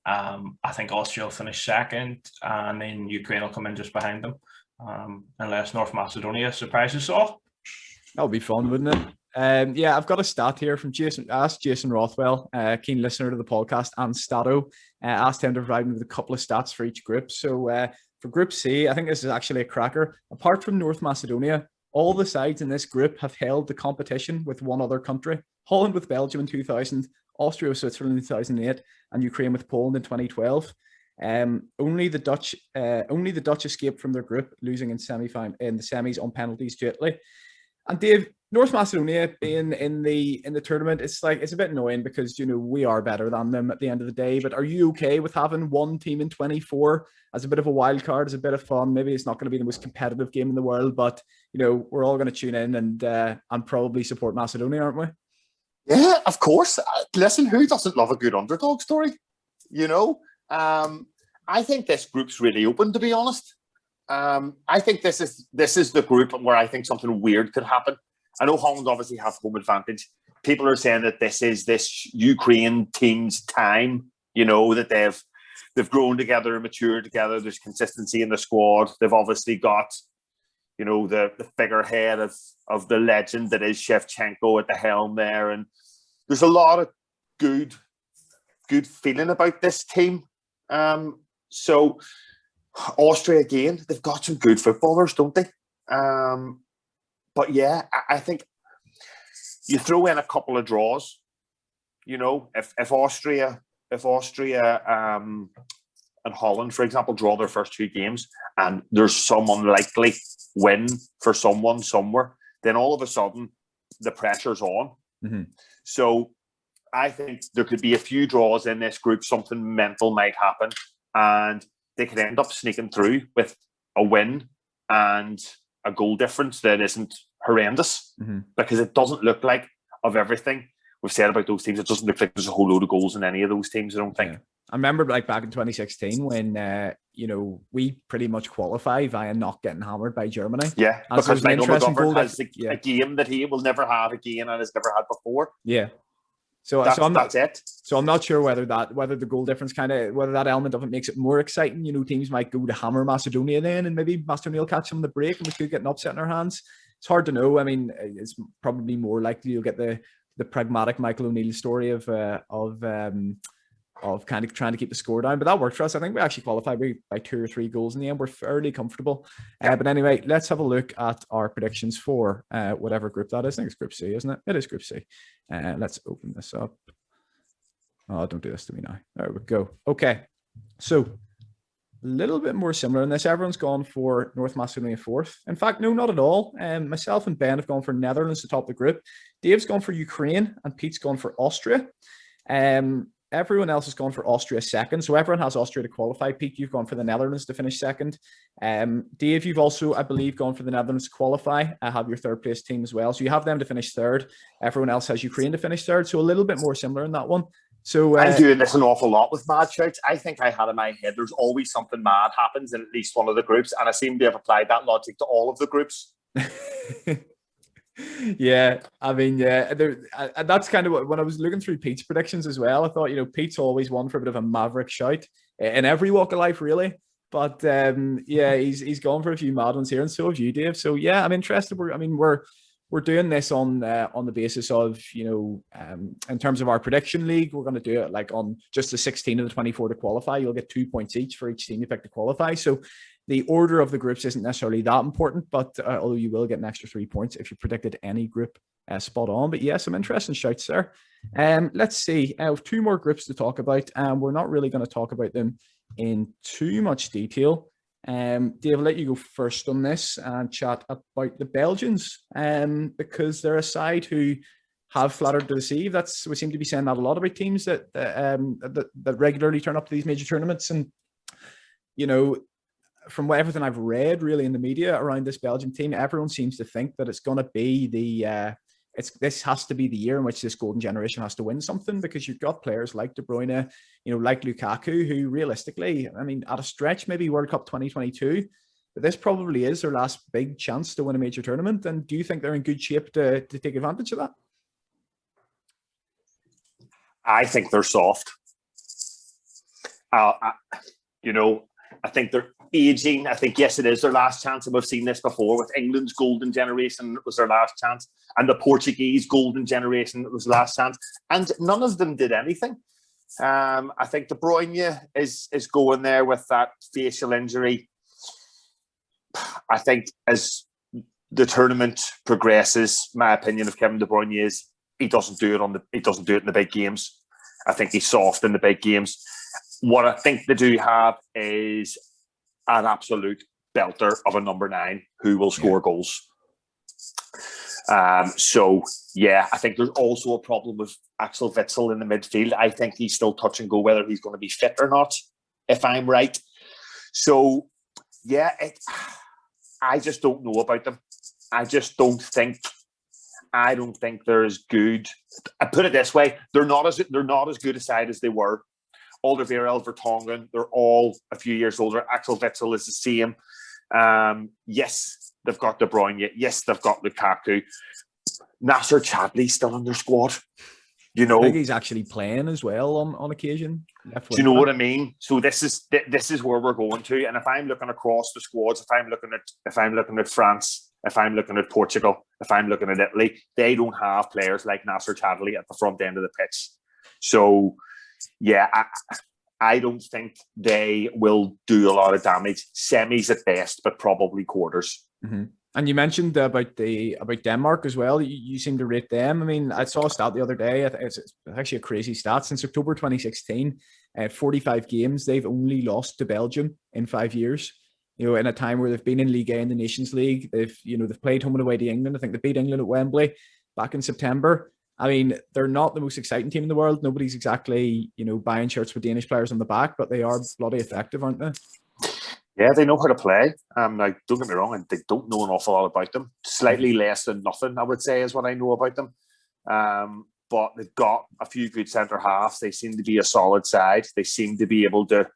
I think Austria will finish second, and then Ukraine will come in just behind them. Unless North Macedonia surprises all. That would be fun, wouldn't it? Yeah, I've got a stat here from Jason. I asked Jason Rothwell, keen listener to the podcast, and Stato. Asked him to provide me with a couple of stats for each group. So for Group C, I think this is actually a cracker. Apart from North Macedonia, all the sides in this group have held the competition with one other country. Holland with Belgium in 2000, Austria with Switzerland in 2008, and Ukraine with Poland in 2012. Only the Dutch escaped from their group, losing in the semis on penalties to Italy. And Dave, North Macedonia being in the tournament, it's a bit annoying because we are better than them at the end of the day. But are you okay with having one team in 24 as a bit of a wild card, as a bit of fun? Maybe it's not going to be the most competitive game in the world, but we're all going to tune in and probably support Macedonia, aren't we? Yeah, of course. Listen, who doesn't love a good underdog story? I think this group's really open, to be honest. I think this is the group where I think something weird could happen. I know Holland obviously have home advantage. People are saying that this is this Ukraine team's time, that they've grown together and matured together. There's consistency in the squad. They've obviously got, you know, the figurehead of the legend that is Shevchenko at the helm there. And there's a lot of good feeling about this team. So Austria, again, they've got some good footballers, don't they? But yeah, I think you throw in a couple of draws. You know, if Austria and Holland, for example, draw their first 2 games, and there's some unlikely win for someone somewhere, then all of a sudden the pressure's on. Mm-hmm. So I think there could be a few draws in this group. Something mental might happen, and they could end up sneaking through with a win and a goal difference that isn't horrendous, because it doesn't look like, of everything we've said about those teams, it doesn't look like there's a whole load of goals in any of those teams, I don't think. Yeah. I remember like back in 2016 when, you know, we pretty much qualify via not getting hammered by Germany. Yeah, and because Michael McGovern has a game that he will never have again and has never had before. Yeah. So that's it. So I'm not sure whether the goal difference whether that element of it makes it more exciting. You know, teams might go to hammer Macedonia then, and maybe Macedonia will catch them on the break, and we could get an upset in our hands. It's hard to know. I mean, it's probably more likely you'll get the pragmatic Michael O'Neill story of kind of trying to keep the score down, but that worked for us. I think we actually qualified by 2 or 3 goals in the end. We're fairly comfortable. But anyway, let's have a look at our predictions for whatever group that is. I think it's Group C, isn't it? It is Group C. Let's open this up. Oh, don't do this to me now. There we go. Okay, so a little bit more similar in this. Everyone's gone for North Macedonia 4th. In fact, no, not at all. Myself and Ben have gone for Netherlands to top the group. Dave's gone for Ukraine, and Pete's gone for Austria. Everyone else has gone for Austria 2nd. So everyone has Austria to qualify. Pete, you've gone for the Netherlands to finish 2nd. Dave, you've also, I believe, gone for the Netherlands to qualify. I have your 3rd place team as well. So you have them to finish 3rd. Everyone else has Ukraine to finish 3rd. So a little bit more similar in that one. So I'm doing this an awful lot with mad shouts. I think I had in my head there's always something mad happens in at least one of the groups. And I seem to have applied that logic to all of the groups. Yeah, I mean, yeah, that's kind of what, when I was looking through Pete's predictions as well, I thought, you know, Pete's always one for a bit of a maverick shout in every walk of life, really. But yeah, he's gone for a few mad ones here, and so have you, Dave. So yeah, I'm interested. We're doing this on the basis of, you know, in terms of our prediction league, we're going to do it like on just the 16 of the 24 to qualify. You'll get 2 points each for each team you pick to qualify. So the order of the groups isn't necessarily that important, but although you will get an extra 3 points if you predicted any group spot on. But yeah, some interesting shouts there. Let's see. I have 2 more groups to talk about, and we're not really going to talk about them in too much detail. Dave, I'll let you go first on this and chat about the Belgians, because they're a side who have flattered to deceive. We seem to be saying that a lot about teams that regularly turn up to these major tournaments. And, you know, from everything I've read really in the media around this Belgian team, everyone seems to think that it's going to be this has to be the year in which this golden generation has to win something, because you've got players like De Bruyne, you know, like Lukaku, who realistically, I mean, at a stretch, maybe World Cup 2022, but this probably is their last big chance to win a major tournament. And do you think they're in good shape to take advantage of that? I think they're soft. You know, I think they're aging. I think, yes, it is their last chance. And we've seen this before with England's golden generation. It was their last chance. And the Portuguese golden generation, it was the last chance. And none of them did anything. I think De Bruyne is going there with that facial injury. I think as the tournament progresses, my opinion of Kevin De Bruyne is he doesn't do it in the big games. I think he's soft in the big games. What I think they do have is an absolute belter of a number 9 who will score goals. So, yeah, I think there's also a problem with Axel Witsel in the midfield. I think he's still touch and go whether he's going to be fit or not, if I'm right. So, yeah, I just don't know about them. I don't think they're as good. I put it this way: they're not as good a side as they were. Alderweireld, Vertonghen, they're all a few years older. Axel Witsel is the same. Yes, they've got De Bruyne. Yes, they've got Lukaku. Nasser Chadli's still in their squad. You I know, think he's actually playing as well on occasion. do you know what I mean? So this is where we're going to. And if I'm looking across the squads, if I'm looking at France, if I'm looking at Portugal, if I'm looking at Italy, they don't have players like Nasser Chadli at the front end of the pitch. So yeah, I don't think they will do a lot of damage. Semis at best, but probably quarters. Mm-hmm. And you mentioned about Denmark as well. You seem to rate them. I mean, I saw a stat the other day. It's actually a crazy stat. Since October 2016, 45 games, they've only lost to Belgium in 5 years. You know, in a time where they've been in Ligue 1 in the Nations League, they've played home and away to England. I think they beat England at Wembley back in September. I mean, they're not the most exciting team in the world. Nobody's exactly, buying shirts with Danish players on the back, but they are bloody effective, aren't they? Yeah, they know how to play. Like, don't get me wrong, they don't know an awful lot about them. Slightly less than nothing, I would say, is what I know about them. But they've got a few good centre halves. They seem to be a solid side. They seem to be able to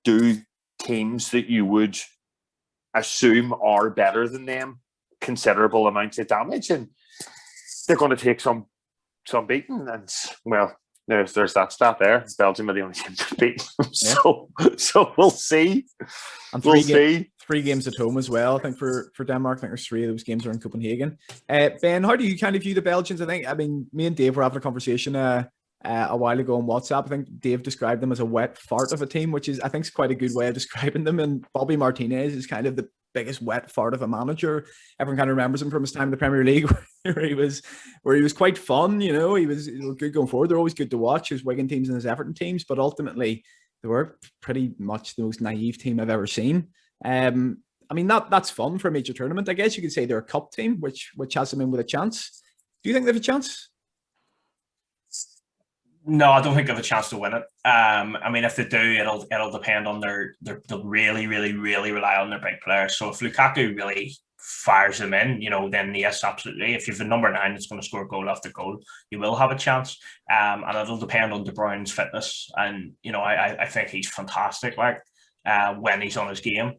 do teams that you would assume are better than them considerable amounts of damage, and they're going to take some beating. And well, there's that stat there. Belgium are the only team to beat them. So we'll see. And we'll see. 3 games at home as well. I think for Denmark, I think there's 3 of those games are in Copenhagen. Ben, how do you kind of view the Belgians? I mean, me and Dave were having a conversation a while ago on WhatsApp. I think Dave described them as a wet fart of a team, which is, I think, is quite a good way of describing them. And Bobby Martinez is kind of the biggest wet fart of a manager. Everyone kind of remembers him from his time in the Premier League, where he was quite fun. He was good going forward. They're always good to watch, his Wigan teams and his Everton teams, but ultimately they were pretty much the most naive team I've ever seen. I mean, that's fun for a major tournament. I guess you could say they're a cup team, which has them in with a chance. Do you think they have a chance? No, I don't think they have a chance to win it. I mean, if they do, it'll depend on they'll really, really, really rely on their big players. So if Lukaku really fires them in, then yes, absolutely. If you have a number 9 that's going to score goal after goal, you will have a chance. And it'll depend on De Bruyne's fitness. And I think he's fantastic, when he's on his game.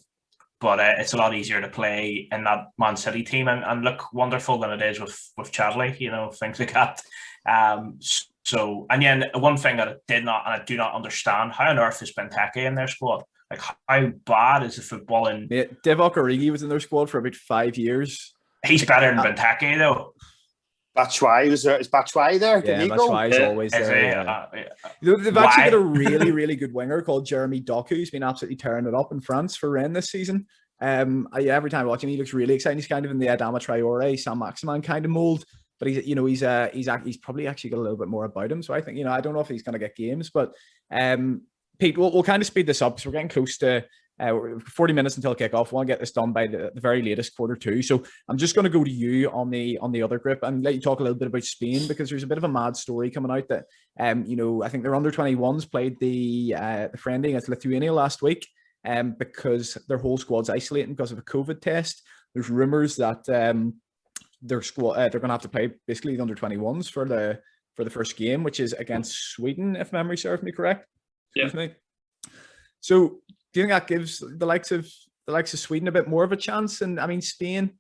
But it's a lot easier to play in that Man City team and look wonderful than it is with Chadley, things like that. So, and then one thing that I do not understand, how on earth is Benteke in their squad? Like, how bad is the footballing? Yeah, Divock Origi was in their squad for about 5 years. He's better than Benteke, though. Batshuayi was there. Is Batshuayi there? Yeah, Batshuayi's always there. They've actually got a really, really good winger called Jeremy Doku, who's been absolutely tearing it up in France for Rennes this season. Every time I watch him, he looks really exciting. He's kind of in the Adama Traore, Sam Maximan kind of mold. But he's probably actually got a little bit more about him. So I think, I don't know if he's going to get games, but Pete, we'll kind of speed this up because we're getting close to 40 minutes until kickoff. I want to get this done by the very latest Q2. So I'm just going to go to you on the other group and let you talk a little bit about Spain, because there's a bit of a mad story coming out that, I think their under 21s played the friendly against Lithuania last week because their whole squad's isolating because of a COVID test. There's rumors that their squad they're going to have to play basically the under 21s for the first game, which is against Sweden, if memory serves me correct. Yeah. So do you think that gives the likes of Sweden a bit more of a chance? And I mean, Spain,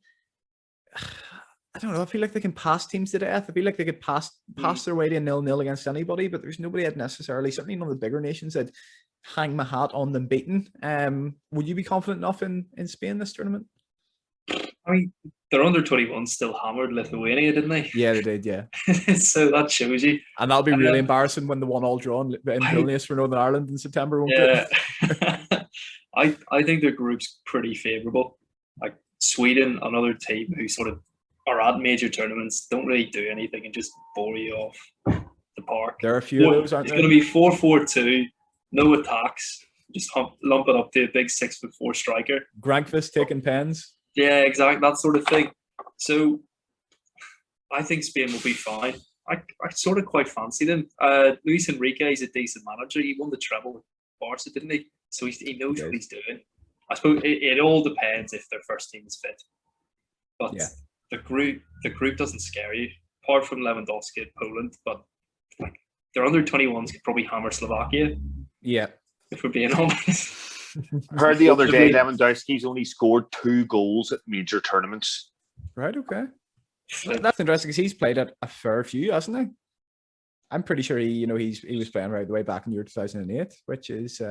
I don't know. I feel like they can pass teams to death. I feel like they could pass their way to a 0-0 against anybody, but there's nobody that necessarily, certainly none of the bigger nations, that hang my hat on them beaten. Would you be confident enough in Spain this tournament? I mean, their under 21 still hammered Lithuania, didn't they? Yeah, they did, yeah. So that shows you. And that'll be really embarrassing when the 1-1 draw in Vilnius for Northern Ireland in September, won't it? I think their group's pretty favourable. Like Sweden, another team who sort of are at major tournaments, don't really do anything and just bore you off the park. There are a few of those, aren't there? It's going to be 4-4-2, no attacks, just lump it up to a big 6'4" striker. Grankvist taking pens. Yeah, exactly, that sort of thing. So I think Spain will be fine. I sort of quite fancy them. Luis Enrique is a decent manager. He won the treble with Barca, didn't he? So he knows what he's doing. I suppose it all depends if their first team is fit. But the group doesn't scare you, apart from Lewandowski at Poland. But like their under 21s could probably hammer Slovakia. Yeah, if we're being honest. I heard the other day Lewandowski's only scored 2 goals at major tournaments. Right, okay. That's interesting because he's played at a fair few, hasn't he? I'm pretty sure he was playing right the way back in the year 2008, which is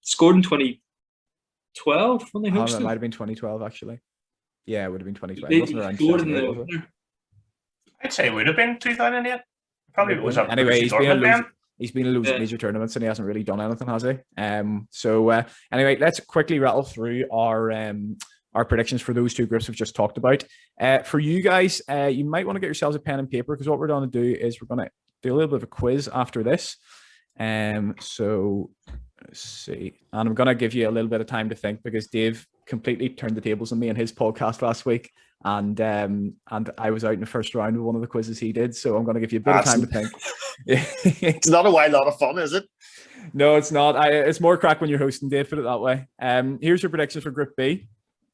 Scored in 2012 when they it hosted. might have been 2012 actually. Yeah, it would have been 2012. They It wasn't around scored in the 2008, was it? opener. I'd say it would have been 2008. Probably was up. Anyway, he's been in then. loads of major tournaments and he hasn't really done anything, has he? Anyway, let's quickly rattle through our predictions for those two groups we've just talked about. For you guys, you might want to get yourselves a pen and paper, because what we're going to do is we're going to do a little bit of a quiz after this. So let's see, and I'm going to give you a little bit of time to think, because Dave completely turned the tables on me in his podcast last week, and I was out in the first round of one of the quizzes he did, so I'm going to give you a bit of time to think. It's not a wild lot of fun, is it? No, it's not. It's more crack when you're hosting, Dave, put it that way. Here's your predictions for Group B.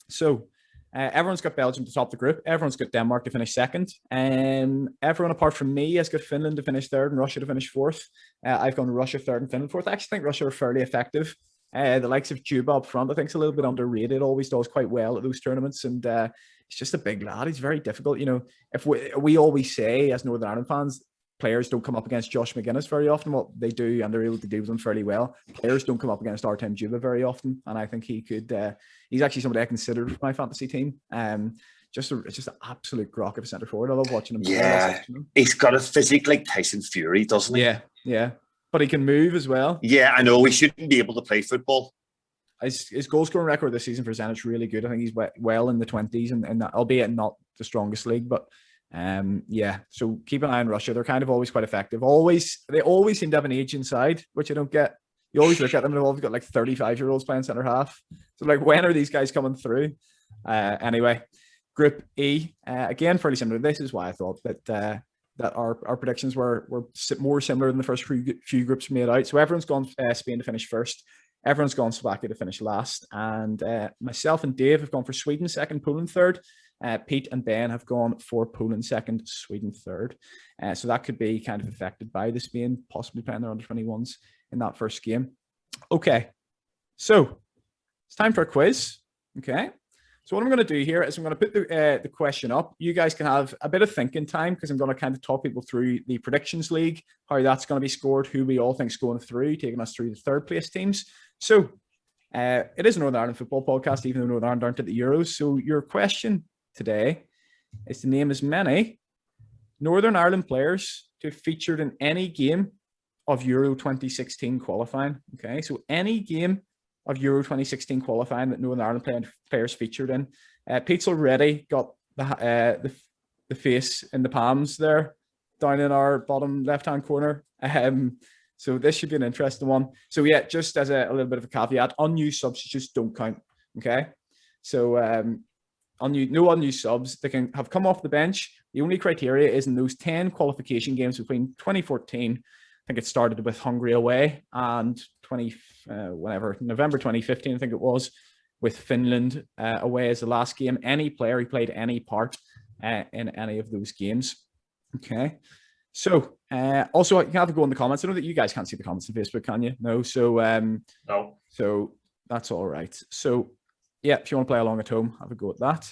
So everyone's got Belgium to top the group. Everyone's got Denmark to finish second. Everyone apart from me has got Finland to finish third and Russia to finish fourth. I've gone Russia third and Finland fourth. I actually think Russia are fairly effective. The likes of Juba up front, I think, is a little bit underrated. Always does quite well at those tournaments, and he's just a big lad. He's very difficult. If we always say as Northern Ireland fans, players don't come up against Josh McGuinness very often. What they do, and they're able to do with them fairly well. Players don't come up against Artem Juba very often, and I think he could. He's actually somebody I considered for my fantasy team. Just an absolute grok of a centre forward. I love watching him. Yeah, he's got a physique like Tyson Fury, doesn't he? Yeah. But he can move as well. Yeah, I know. We shouldn't be able to play football. His goal scoring record this season for Zenit's really good. I think he's well in the 20s, and albeit not the strongest league, but so keep an eye on Russia. They're kind of always quite effective. They always seem to have an age inside, which I don't get. You always look at them and they've all got like 35-year-olds playing centre half. So like, when are these guys coming through? Anyway, Group E, again, fairly similar. This is why I thought that our predictions were more similar than the first few groups made out. So everyone's gone Spain to finish first. Everyone's gone Slovakia to finish last. And myself and Dave have gone for Sweden second, Poland third. Pete and Ben have gone for Poland second, Sweden third. So that could be kind of affected by the Spain possibly playing their under-21s in that first game. Okay, so it's time for a quiz. Okay, so what I'm going to do here is I'm going to put the question up. You guys can have a bit of thinking time, because I'm going to kind of talk people through the predictions league, how that's going to be scored, who we all think is going through, taking us through the third place teams. So it is a Northern Ireland football podcast, even though Northern Ireland aren't at the Euros. So your question today is to name as many Northern Ireland players to have featured in any game of Euro 2016 qualifying. Okay, so any game of Euro 2016 qualifying that Northern Ireland players featured in. Pete's already got the face in the palms there, down in our bottom left-hand corner. So this should be an interesting one. So yeah, just as a little bit of a caveat, unused substitutes don't count. Okay, so no unused subs. They can have come off the bench. The only criteria is in those 10 qualification games between 2014, I think it started with Hungary away, and November 2015, I think it was, with Finland away as the last game. Any player who played any part in any of those games. Okay. So also, you can have a go in the comments. I know that you guys can't see the comments on Facebook, can you? No. So no. So that's all right. So yeah, if you want to play along at home, have a go at that.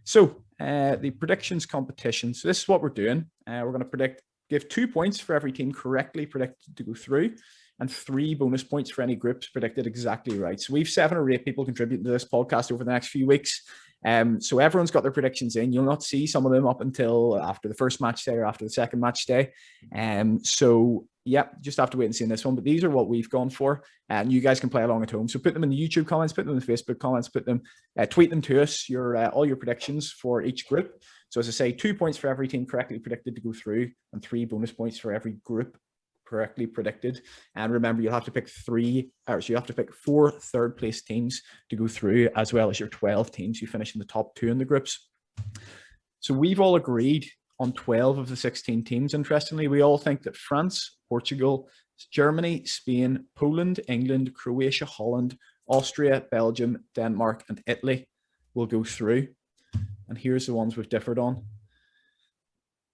So the predictions competition. So this is what we're doing. We're going to give 2 points for every team correctly predicted to go through, and 3 bonus points for any groups predicted exactly right. So we've 7 or 8 people contributing to this podcast over the next few weeks. So everyone's got their predictions in. You'll not see some of them up until after the first match day or after the second match day. So yeah, just have to wait and see in this one. But these are what we've gone for, and you guys can play along at home. So put them in the YouTube comments, put them in the Facebook comments, tweet them to us, all your predictions for each group. So as I say, 2 points for every team correctly predicted to go through, and 3 bonus points for every group correctly predicted. And remember, you'll have to pick 4 third place teams to go through, as well as your 12 teams who finish in the top 2 in the groups. So we've all agreed on 12 of the 16 teams. Interestingly, we all think that France, Portugal, Germany, Spain, Poland, England, Croatia, Holland, Austria, Belgium, Denmark, and Italy will go through. And here's the ones we've differed on.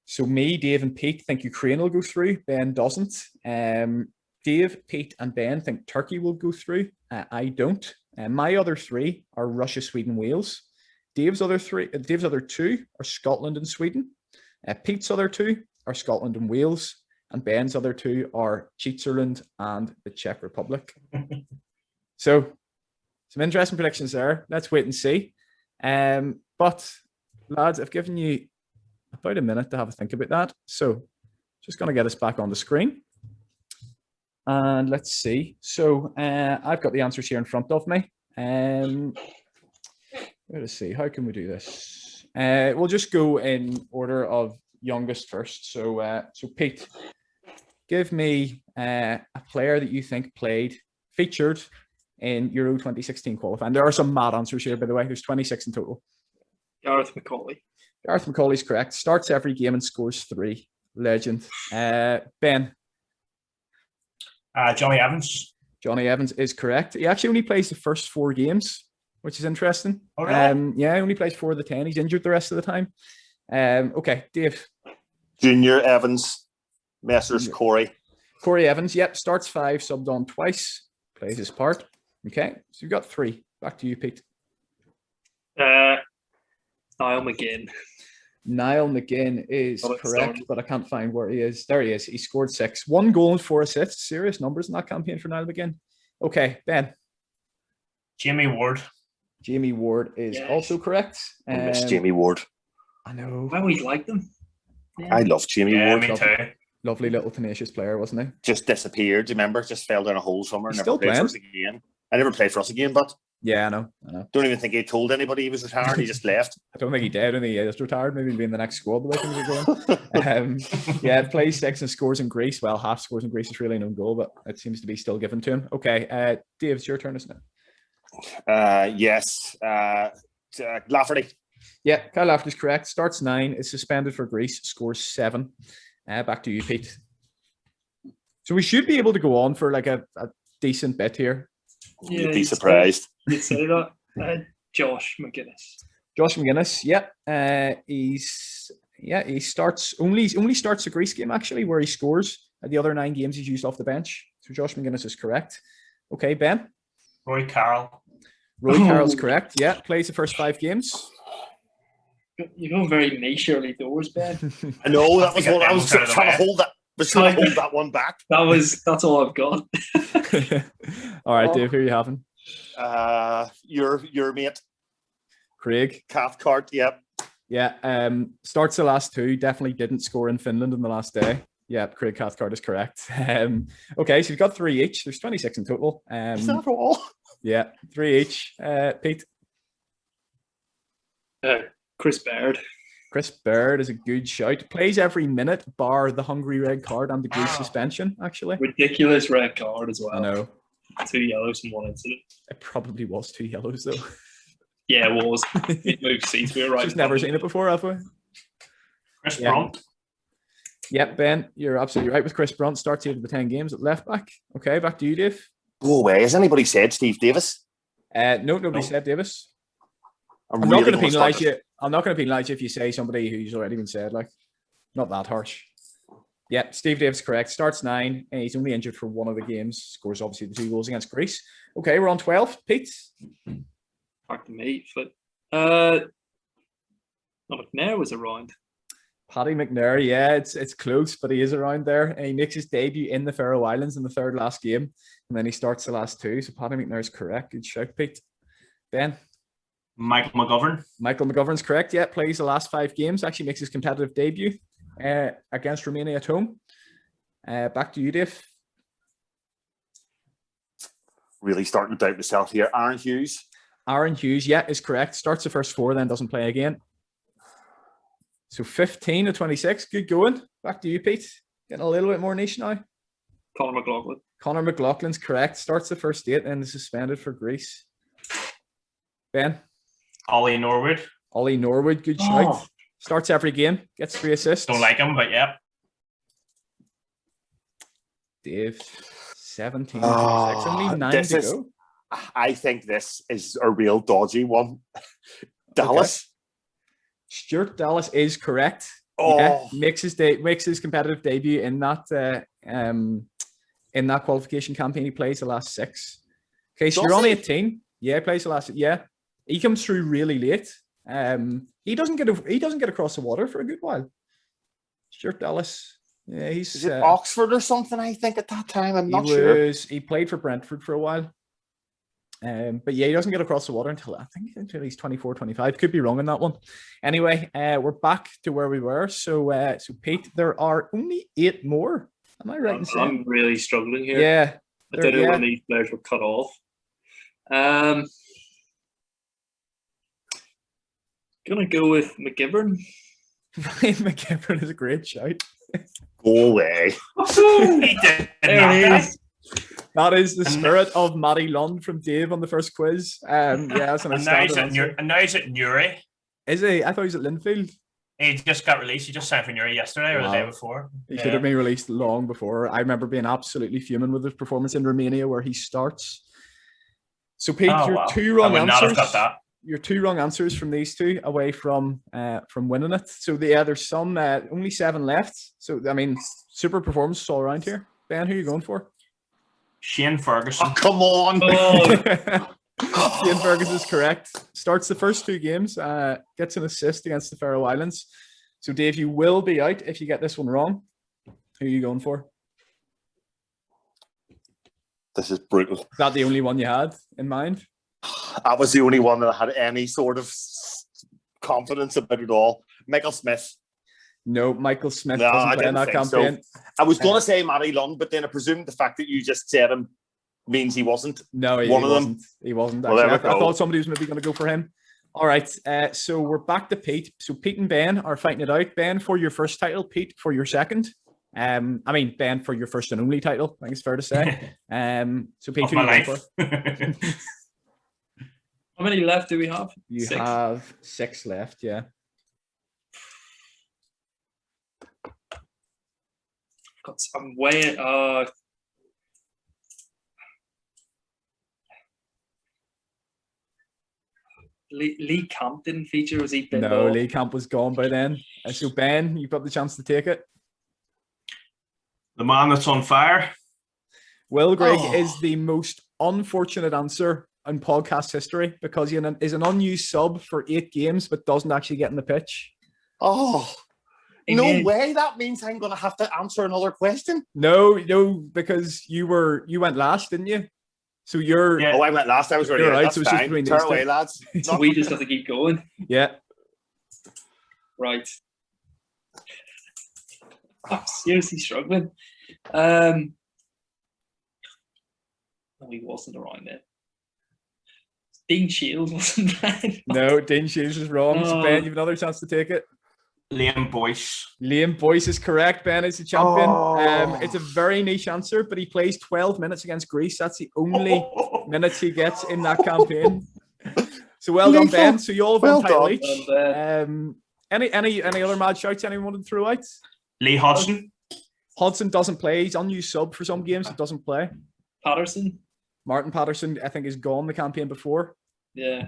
So me, Dave, and Pete think Ukraine will go through. Ben doesn't. Dave, Pete, and Ben think Turkey will go through. I don't. My other 3 are Russia, Sweden, Wales. Dave's other 2 are Scotland and Sweden. Pete's other 2 are Scotland and Wales. and Ben's other two are Switzerland and the Czech Republic. So some interesting predictions there. Let's wait and see. But lads, I've given you about a minute to have a think about that. So just going to get us back on the screen. And let's see. So I've got the answers here in front of me. Let's see. How can we do this? We'll just go in order of youngest first. So Pete, give me a player that you think featured in Euro 2016 qualifying. There are some mad answers here, by the way. There's 26 in total. Gareth McCauley. Gareth McCauley's correct. Starts every game and scores 3. Legend. Ben. Johnny Evans. Johnny Evans is correct. He actually only plays the first 4 games, which is interesting. Oh, really? Yeah, he only plays 4 of the 10. He's injured the rest of the time. Okay, Dave. Junior Evans, Messrs. Corey. Corey Evans, yep, starts 5, subbed on twice, plays his part. Okay, so you've got 3. Back to you, Pete. Niall McGinn. Niall McGinn is Got it correct, started. but I can't find where he is. There he is. He scored 6. 1 goal and 4 assists. Serious numbers in that campaign for Niall McGinn. Okay, Ben. Jamie Ward. Jamie Ward is Yes. also correct. I miss Jamie Ward. I know. I always liked them. I love Jamie Yeah, Ward. me too. Lovely little tenacious player, wasn't he? Just disappeared. Do you remember? Just fell down a hole somewhere. He's Never still played playing. for us again. I never played for us again, but Yeah, I know. don't even think he told anybody he was retired. He just left. I don't think he did. I think he is retired. Maybe he'll be in the next squad the way things are going. Yeah, plays 6 and scores in Greece. Well, half scores in Greece is really no goal, but it seems to be still given to him. Okay, Dave, it's your turn, isn't it? Yes. Lafferty. Yeah, Kyle Lafferty's correct. Starts 9, is suspended for Greece, scores 7. Back to you, Pete. So we should be able to go on for like a decent bit here. Yeah, You'd be surprised. You'd say that. Josh McGuinness. Josh McGuinness, he only starts the Greece game actually, where he scores. The other 9 games he's used off the bench. So Josh McGuinness is correct. Okay, Ben. Roy Carroll. Roy Carroll's correct. Yeah, plays the first 5 games. You're going very niche early doors, Ben. I know that was I think what I was that one's trying to out of the hold that. Was trying to hold that one back. That's all I've got. All right, Dave, who are you having? Your mate, Craig. Cathcart. Yep. Yeah, starts the last 2. Definitely didn't score in Finland in the last day. Yeah, Craig Cathcart is correct. Okay, so you've got 3 each. There's 26 in total. Is that all? Yeah, 3 each. Pete. Chris Baird. Chris Baird is a good shout. Plays every minute, bar the Hungary red card and the Greece suspension, actually. Ridiculous red card as well. I know. 2 yellows in 1 incident. It probably was 2 yellows, though. Yeah, it was. It moved seats. We were right. Just never seen it before, have we? Chris Yeah. Brunt. Yep, Ben, you're absolutely right with Chris Brunt. Starts 8 of the 10 games at left back. Okay, back to you, Dave. Go away. Has anybody said Steve Davis? No, nobody No. said Davis. I'm really not going to gonna penalise start- you. I'm not going to penalise you if you say somebody who's already been said. Like, not that harsh. Yeah, Steve Davis correct. Starts 9, and he's only injured for 1 of the games. Scores obviously the 2 goals against Greece. Okay, we're on 12. Pete. Back to me. But McNair was around. Paddy McNair, yeah, it's close, but he is around there. And he makes his debut in the Faroe Islands in the 3rd last game, and then he starts the last 2. So Paddy McNair is correct. Good shout, Pete. Ben. Michael McGovern. Michael McGovern's correct. Yeah, plays the last 5 games. Actually makes his competitive debut against Romania at home. Back to you, Dave. Really starting to doubt myself here. Aaron Hughes. Aaron Hughes, yeah, is correct. Starts the first 4, then doesn't play again. So 15 of 26. Good going. Back to you, Pete. Getting a little bit more niche now. Conor McLaughlin. Conor McLaughlin's correct. Starts the first 8 and is suspended for Greece. Ben. Ollie Norwood. Ollie Norwood, good shout. Starts every game. Gets 3 assists. Don't like him, but yeah. Dave. 17 of 26. Only 9 this to is- go. I think this is a real dodgy one. Dallas. Stuart Dallas is correct. Oh, Yeah, makes his competitive debut in that qualification campaign. He plays the last 6. Okay, so Does you're on he? 18. Yeah, he plays the last. Yeah, he comes through really late. He doesn't get across the water for a good while. Stuart Dallas. Yeah, he's Is it Oxford or something? I think at that time, I'm not sure. He played for Brentford for a while. But yeah, he doesn't get across the water until he's 24, 25. Could be wrong on that one. Anyway, we're back to where we were. So Pete, there are only 8 more. Am I right in saying? I'm really struggling here. Yeah. I don't know when these players were cut off. Gonna go with McGivern. Ryan McGivern is a great shout. Go away. He did There it not. is. That is the spirit of Matty Lund from Dave on the first quiz. Yes, And now he's at Newry. Is he? I thought he was at Linfield. He just got released. He just signed for Newry yesterday or the day before. He should have been released long before. I remember being absolutely fuming with his performance in Romania where he starts. So Pete, your 2 wrong I would not have answers. got that. Your 2 wrong answers from these 2 away from winning it. So there's some only 7 left. So I mean, super performance all around here. Ben, who are you going for? Shane Ferguson. Oh, come on. Shane Ferguson is correct. Starts the first 2 games, gets an assist against the Faroe Islands. So Dave, you will be out if you get this one wrong. Who are you going for? This is brutal. Is that the only one you had in mind? That was the only one that I had any sort of confidence about it all. Michael Smith. No, Michael Smith No, doesn't I play in didn't that think so. campaign. I was going to say Matty Lund, but then I presumed the fact that you just said him means he wasn't. No, he One of them. wasn't. He wasn't. Well, Actually. there we I go. thought somebody was maybe going to go for him. All right, so we're back to Pete. So Pete and Ben are fighting it out. Ben for your first title, Pete for your second. I mean, Ben for your first and only title, I think it's fair to say. So Pete, Of who are my you going life. for? How many left do we have? You 6. have 6 left, yeah. I'm way. Lee Camp didn't feature. Was he? No, Lee Camp was gone by then. So Ben, you've got the chance to take it. The man that's on fire. Will Grigg Oh. is the most unfortunate answer in podcast history because he is an unused sub for 8 games but doesn't actually get in the pitch. Oh, He no made- way. That means I'm going to have to answer another question. No, because you went last, didn't you? So you're Yeah. Oh, I went last. I was already You're out. right, That's so it's just fine. between Turn these away, two. lads. So we just have to keep going. yeah. Right. I'm seriously struggling. No, he wasn't around then. Dean Shields wasn't playing. No, Dean Shields is wrong. So Oh. Ben, you've another chance to take it. Liam Boyce. Liam Boyce is correct. Ben is the champion. Oh. It's a very niche answer, but he plays 12 minutes against Greece. That's the only minutes he gets in that campaign. So well done, Lethal. Ben. So you all have Well one title done. each. And, Any other mad shouts anyone wanted to throw out? Lee Hodgson. Hodgson doesn't play. He's unused sub for some games. He doesn't play. Patterson. Martin Patterson, I think, is gone the campaign before. Yeah.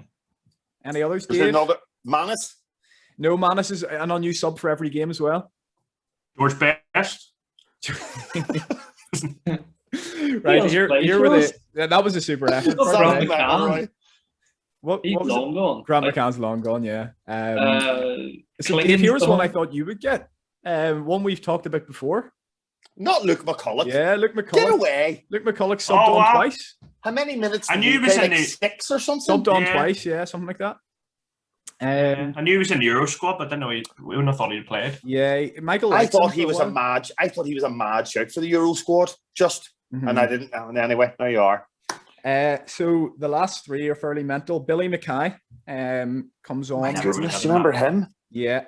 Any others, Is there Dave? another Manus? No, Manus is an unused sub for every game as well. George Best. Right, else here played were for the... us? That was a super effort. What's Fair that play. McCann? Right. What He's was it? long gone. Grant McCann's long gone, yeah. So Clinton's Dave, here was one gone. I thought you would get. One we've talked about before. Not Luke McCulloch. Yeah, Luke Get McCulloch. away. Luke McCulloch subbed Oh, on wow. twice. How many minutes? I did knew he he was play, in like the- 6 or something. Subbed on Yeah. twice, yeah, something like that. I knew he was in the Euro squad, but I didn't know we wouldn't have thought he'd played. Yeah, Michael. I liked him thought for he was a while. mad. I thought he was a mad shout for the Euro squad. Just Mhm. and I didn't. And anyway, there you are. So the last 3 are fairly mental. Billy Mackay comes on. My Goodness, do you remember him? Yeah,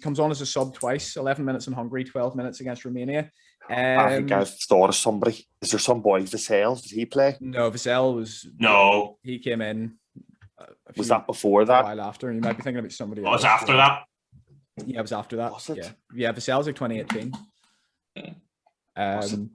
comes on as a sub twice. 11 minutes in Hungary, 12 minutes against Romania. I think I've thought of somebody. Is there some boy Vassell? Did he play? No, Vassell was. No, He came in. Was that before a that? while after? You might be thinking about somebody it was else. after that. Yeah, it was after that. Was it? Yeah, Vassell's like 2018. Was it? Um,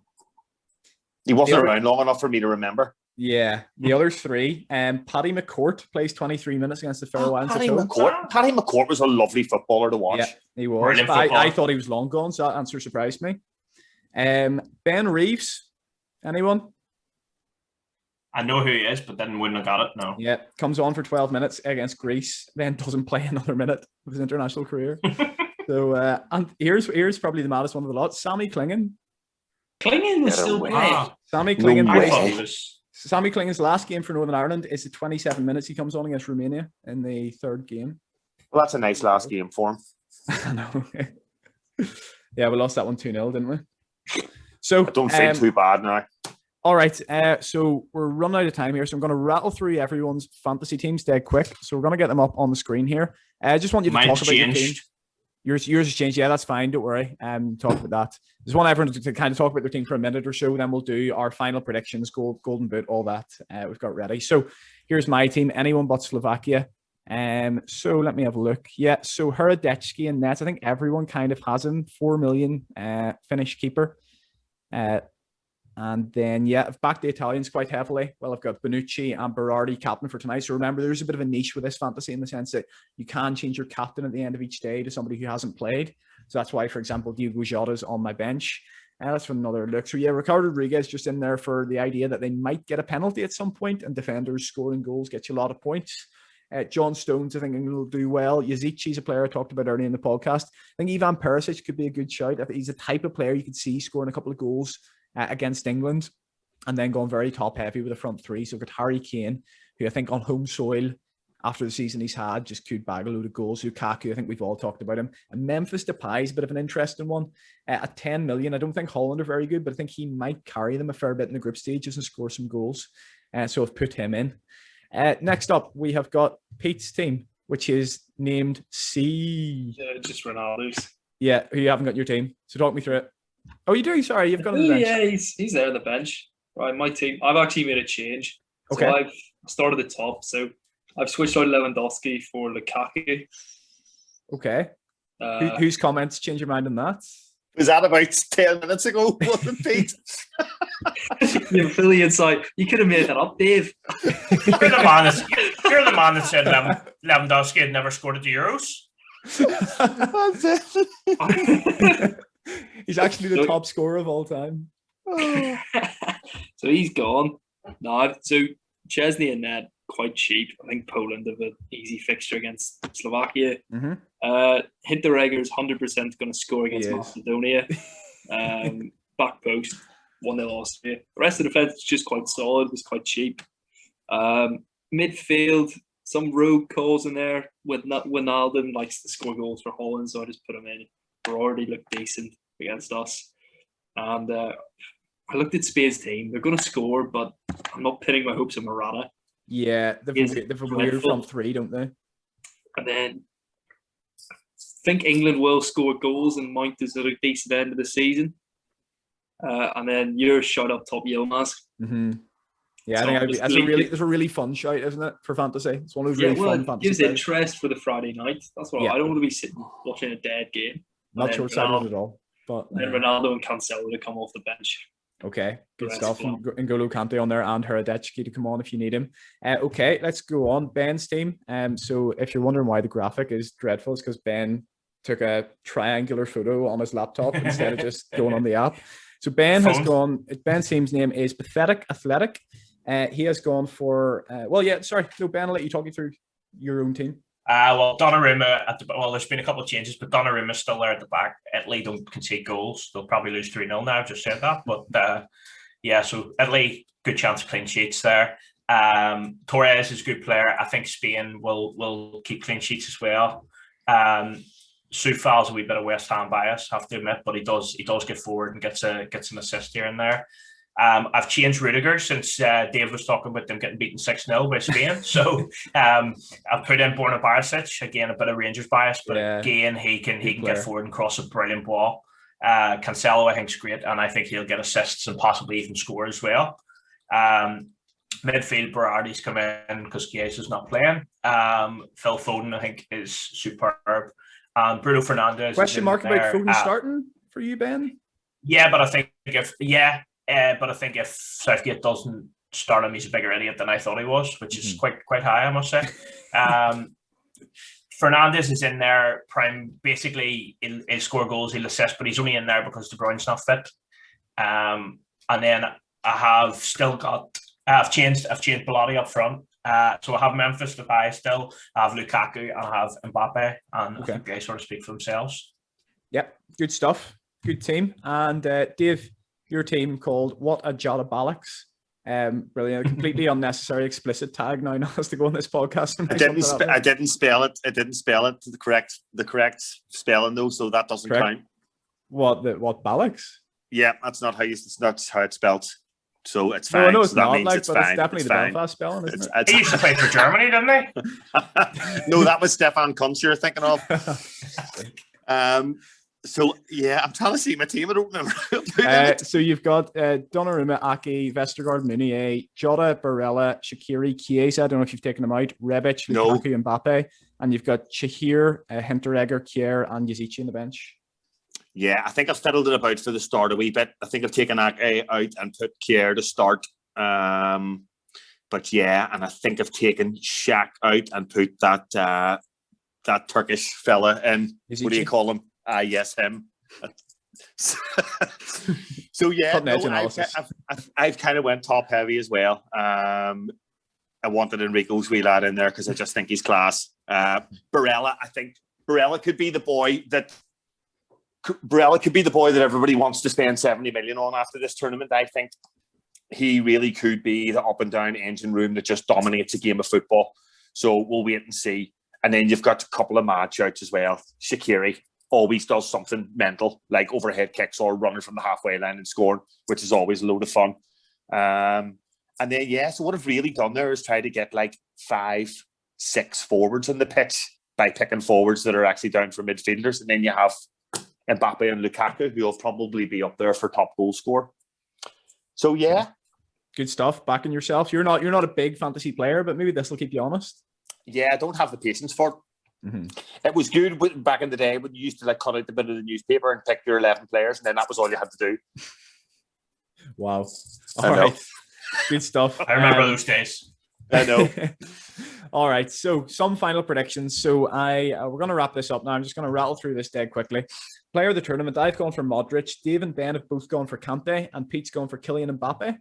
He wasn't The other- around long enough for me to remember. yeah, the other 3. Paddy McCourt plays 23 minutes against the Faroe Islands. at Paddy home. McCourt. Paddy McCourt was a lovely footballer to watch. Yeah, he was. Brilliant But I footballer. thought he was long gone, so that answer surprised me. Ben Reeves, anyone? I know who he is, but then wouldn't have got it. No. Yeah, comes on for 12 minutes against Greece, then doesn't play another minute of his international career. So, and here's probably the maddest one of the lot. Sammy Klingen. Klingen was Get still away. playing. Sammy No Klingen way. I thought plays. he was. Sammy Klingen's last game for Northern Ireland is the 27 minutes he comes on against Romania in the third game. Well, that's a nice last game for him. I know. Yeah, we lost that one 2-0, didn't we? So I don't feel too bad now. all right. So we're running out of time here. So I'm going to rattle through everyone's fantasy teams dead quick. So we're going to get them up on the screen here. I just want you to Mine's talk about your team. changed. Yours has changed. Yeah, that's fine. Don't worry. Talk about that. Just want everyone to kind of talk about their team for a minute or so. Then we'll do our final predictions, golden boot, all that we've got ready. So here's my team. Anyone but Slovakia. So let me have a look. Yeah, so Hradecki and nets. I think everyone kind of has him. 4 million Finnish keeper. And then, yeah, I've backed the Italians quite heavily. Well, I've got Bonucci and Berardi captain for tonight. So remember, there's a bit of a niche with this fantasy in the sense that you can change your captain at the end of each day to somebody who hasn't played. So that's why, for example, Diogo Jota's on my bench. That's from another look. So yeah, Ricardo Rodriguez just in there for the idea that they might get a penalty at some point, and defenders scoring goals gets you a lot of points. John Stones, I think, will do well. Yazici's a player I talked about earlier in the podcast. I think Ivan Perisic could be a good shout. I think he's the type of player you could see scoring a couple of goals against England and then going very top heavy with a front three. So we've got Harry Kane, who I think on home soil after the season he's had just could bag a load of goals. Lukaku, I think we've all talked about him. And Memphis Depay is a bit of an interesting one. At 10 million, I don't think Holland are very good, but I think he might carry them a fair bit in the group stages and score some goals. So I've put him in. Next up, we have got Pete's team, which is named C. Just Ronaldo's. Yeah, who you haven't got in your team. So talk me through it. Oh, you do? Sorry, you've got on the bench. Yeah, he's there on the bench. Right, my team. I've actually made a change. Okay. So I've started at the top. So I've switched out Lewandowski for Lukaku. Okay. Whose comments change your mind on that? Was that about 10 minutes ago, wasn't it, Pete? You're fully inside. You could have made that up, Dave. You're the man that said Lewandowski had never scored at the Euros. He's actually the top scorer of all time. So he's gone. No, so Chesney and Ned quite cheap. I think Poland have an easy fixture against Slovakia. Mm-hmm. Hinteregger is 100% going to score against Macedonia. Back post, 1-0 Austria. The rest of the defence is just quite solid. It's quite cheap. Midfield, some rogue calls in there. Wijnaldum likes to score goals for Holland, so I just put him in. Berardi looked decent against us. And I looked at Spain's team. They're going to score, but I'm not pinning my hopes on Morata. Yeah, they've a weird front three, don't they? And then I think England will score goals and mount us at a decent end of the season. And then your shout up top, Yilmaz. Mm-hmm. Yeah, So I think that's a really fun shout, isn't it, for fantasy? It's one of those really fun fantasy. It gives players. interest for the Friday night. That's what I don't want to be sitting watching a dead game. Not short-sighted at all. But then Ronaldo and Cancelo to come off the bench. Okay, good stuff. N'Golo Kante on there and Hradecki to come on if you need him. Okay, let's go on. Ben's team. So if you're wondering why the graphic is dreadful, it's because Ben took a triangular photo on his laptop instead of just going on the app. So Ben has gone. Ben's team's name is Pathetic Athletic. He has gone for. Ben, I'll let you talk you through your own team. Donnarumma there's been a couple of changes, but Donnarumma's still there at the back. Italy don't concede goals. They'll probably lose 3-0 now. I've just said that. But so Italy, good chance of clean sheets there. Torres is a good player. I think Spain will keep clean sheets as well. Soufal's a wee bit of West Ham bias, have to admit, but he does get forward and gets an assist here and there. I've changed Rudiger since Dave was talking about them getting beaten 6-0 by Spain. So I've put in Borna Barisic, again, a bit of Rangers bias, but again, he can get forward and cross a brilliant ball. Cancelo, I think, is great, and I think he'll get assists and possibly even score as well. Midfield, Berardi's come in because Chiesa is not playing. Phil Foden, I think, is superb. Bruno Fernandes. Question mark about Foden starting for you, Ben? Yeah, but I think if Southgate doesn't start him, he's a bigger idiot than I thought he was, which is quite high, I must say. Fernandes is in there, prime. Basically, he'll score goals, he'll assist, but he's only in there because De Bruyne's not fit. And then I've changed Bellotti up front. So I have Memphis Depay still, I have Lukaku, and I have Mbappe, and I think they sort of speak for themselves. Yep, good stuff. Good team. And Dave, your team called What a Jada Ballocks. Brilliant. A completely unnecessary explicit tag now has to go on this podcast. I didn't spell it. I didn't spell it the correct spelling though, so that doesn't count. What Ballocks? Yeah, that's not how it's spelled. So it's fine. No, it's so that means not, like, it's but fine. it's definitely it's the fine. Belfast spelling, isn't it? He used to play for Germany, didn't he? No, that was Stefan Kuntz you're thinking of. So yeah, I'm trying to see my team. I don't remember. So you've got Donnarumma, Aki, Vestergaard, Meunier, Jota, Barella, Shaqiri, Chiesa. I don't know if you've taken them out. Rebic, Lukaku, Mbappe, and you've got Shahir, Hinteregger, Kjaer, and Yazici on the bench. Yeah, I think I've fiddled it about for the start a wee bit. I think I've taken Ake out and put Kjaer to start. But yeah, and I think I've taken Shaq out and put that Turkish fella in. What do you call him? Yes, him. So yeah, I've kind of went top heavy as well. I wanted Enrico's wee lad in there because I just think he's class. Barella, I think Barella could be the boy that everybody wants to spend 70 million on after this tournament. I think he really could be the up and down engine room that just dominates a game of football. So we'll wait and see. And then you've got a couple of mad shouts as well. Shaqiri always does something mental, like overhead kicks or running from the halfway line and scoring, which is always a load of fun. And then, yeah, so what I've really done there is try to get like 5-6 forwards on the pitch by picking forwards that are actually down for midfielders. And then you have Mbappe and Lukaku, who will probably be up there for top goal scorer. So, yeah. Good stuff. Backing yourself. You're not a big fantasy player, but maybe this will keep you honest. Yeah, I don't have the patience for it. Mm-hmm. It was good back in the day when you used to like cut out the bit of the newspaper and pick your 11 players, and then that was all you had to do. Wow. All right. Good stuff. I remember those days. I know. All right. So some final predictions. So we're going to wrap this up now. I'm just going to rattle through this dead quickly. Player of the tournament, I've gone for Modric. Dave and Ben have both gone for Kante, and Pete's gone for Kylian Mbappe.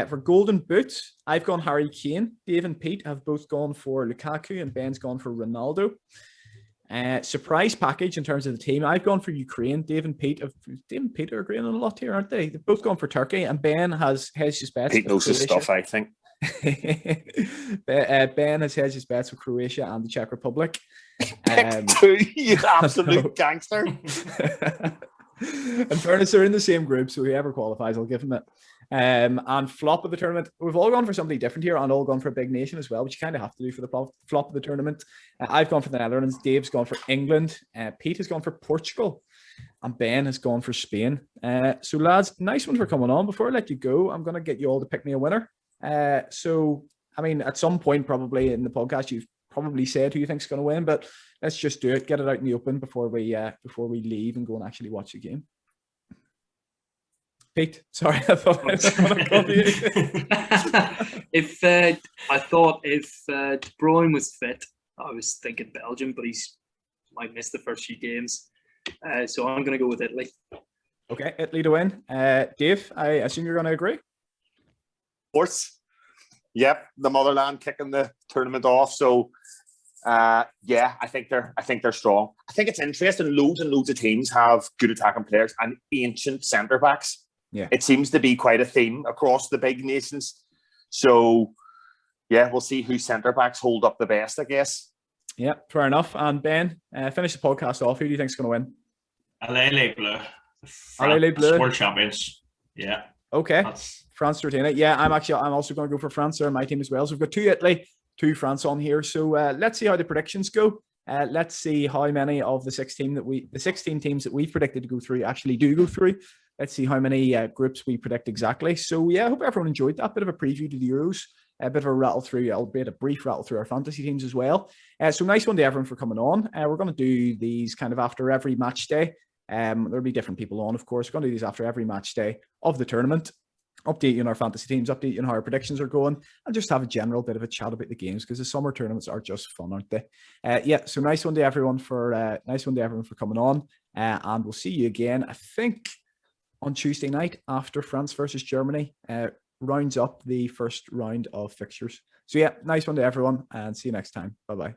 For Golden Boot, I've gone Harry Kane. Dave and Pete have both gone for Lukaku, and Ben's gone for Ronaldo. Surprise package in terms of the team, I've gone for Ukraine. Dave and Pete are agreeing on a lot here, aren't they? They've both gone for Turkey, and Ben has hedged his bets. Pete knows his stuff, I think. Ben has hedged his bets with Croatia and the Czech Republic. You absolute gangster. In fairness, they're in the same group, so whoever qualifies, I'll give him it. And flop of the tournament, we've all gone for somebody different here and all gone for a big nation as well, which you kind of have to do for the flop of the tournament. I've gone for the Netherlands, Dave's gone for England, Pete has gone for Portugal, and Ben has gone for Spain. So lads, nice one for coming on. Before I let you go, I'm going to get you all to pick me a winner. So, I mean, at some point probably in the podcast, you've probably said who you think's going to win, but let's just do it, get it out in the open before we leave and go and actually watch the game. Pete, sorry, I thought I was going to call you. If De Bruyne was fit, I was thinking Belgium, but he's might miss the first few games. So I'm going to go with Italy. Okay, Italy to win. Dave, I assume you're going to agree? Of course. Yep, the motherland kicking the tournament off. So, yeah, I think they're strong. I think it's interesting. Loads and loads of teams have good attacking players and ancient centre backs. Yeah, it seems to be quite a theme across the big nations. So, yeah, we'll see who centre backs hold up the best, I guess. Yeah, fair enough. And Ben, finish the podcast off. Who do you think is going to win? Les Bleus. Les Bleus. World champions. Yeah. Okay. France to retain it. Yeah, I'm also going to go for France. They're my team as well. So we've got 2 Italy, 2 France on here. So let's see how the predictions go. Let's see how many of the 16 teams that we've predicted to go through actually do go through. Let's see how many groups we predict exactly. So yeah, I hope everyone enjoyed that bit of a preview to the Euros, a bit of a rattle through, albeit a brief rattle through our fantasy teams as well. So nice one to everyone for coming on. We're going to do these kind of after every match day. There'll be different people on, of course. We're going to do these after every match day of the tournament. Update you on our fantasy teams, update you on how our predictions are going, and just have a general bit of a chat about the games because the summer tournaments are just fun, aren't they? Yeah, so nice one to everyone for coming on, and we'll see you again. I think on Tuesday night after France versus Germany rounds up the first round of fixtures. So yeah, nice one to everyone, and see you next time. Bye bye.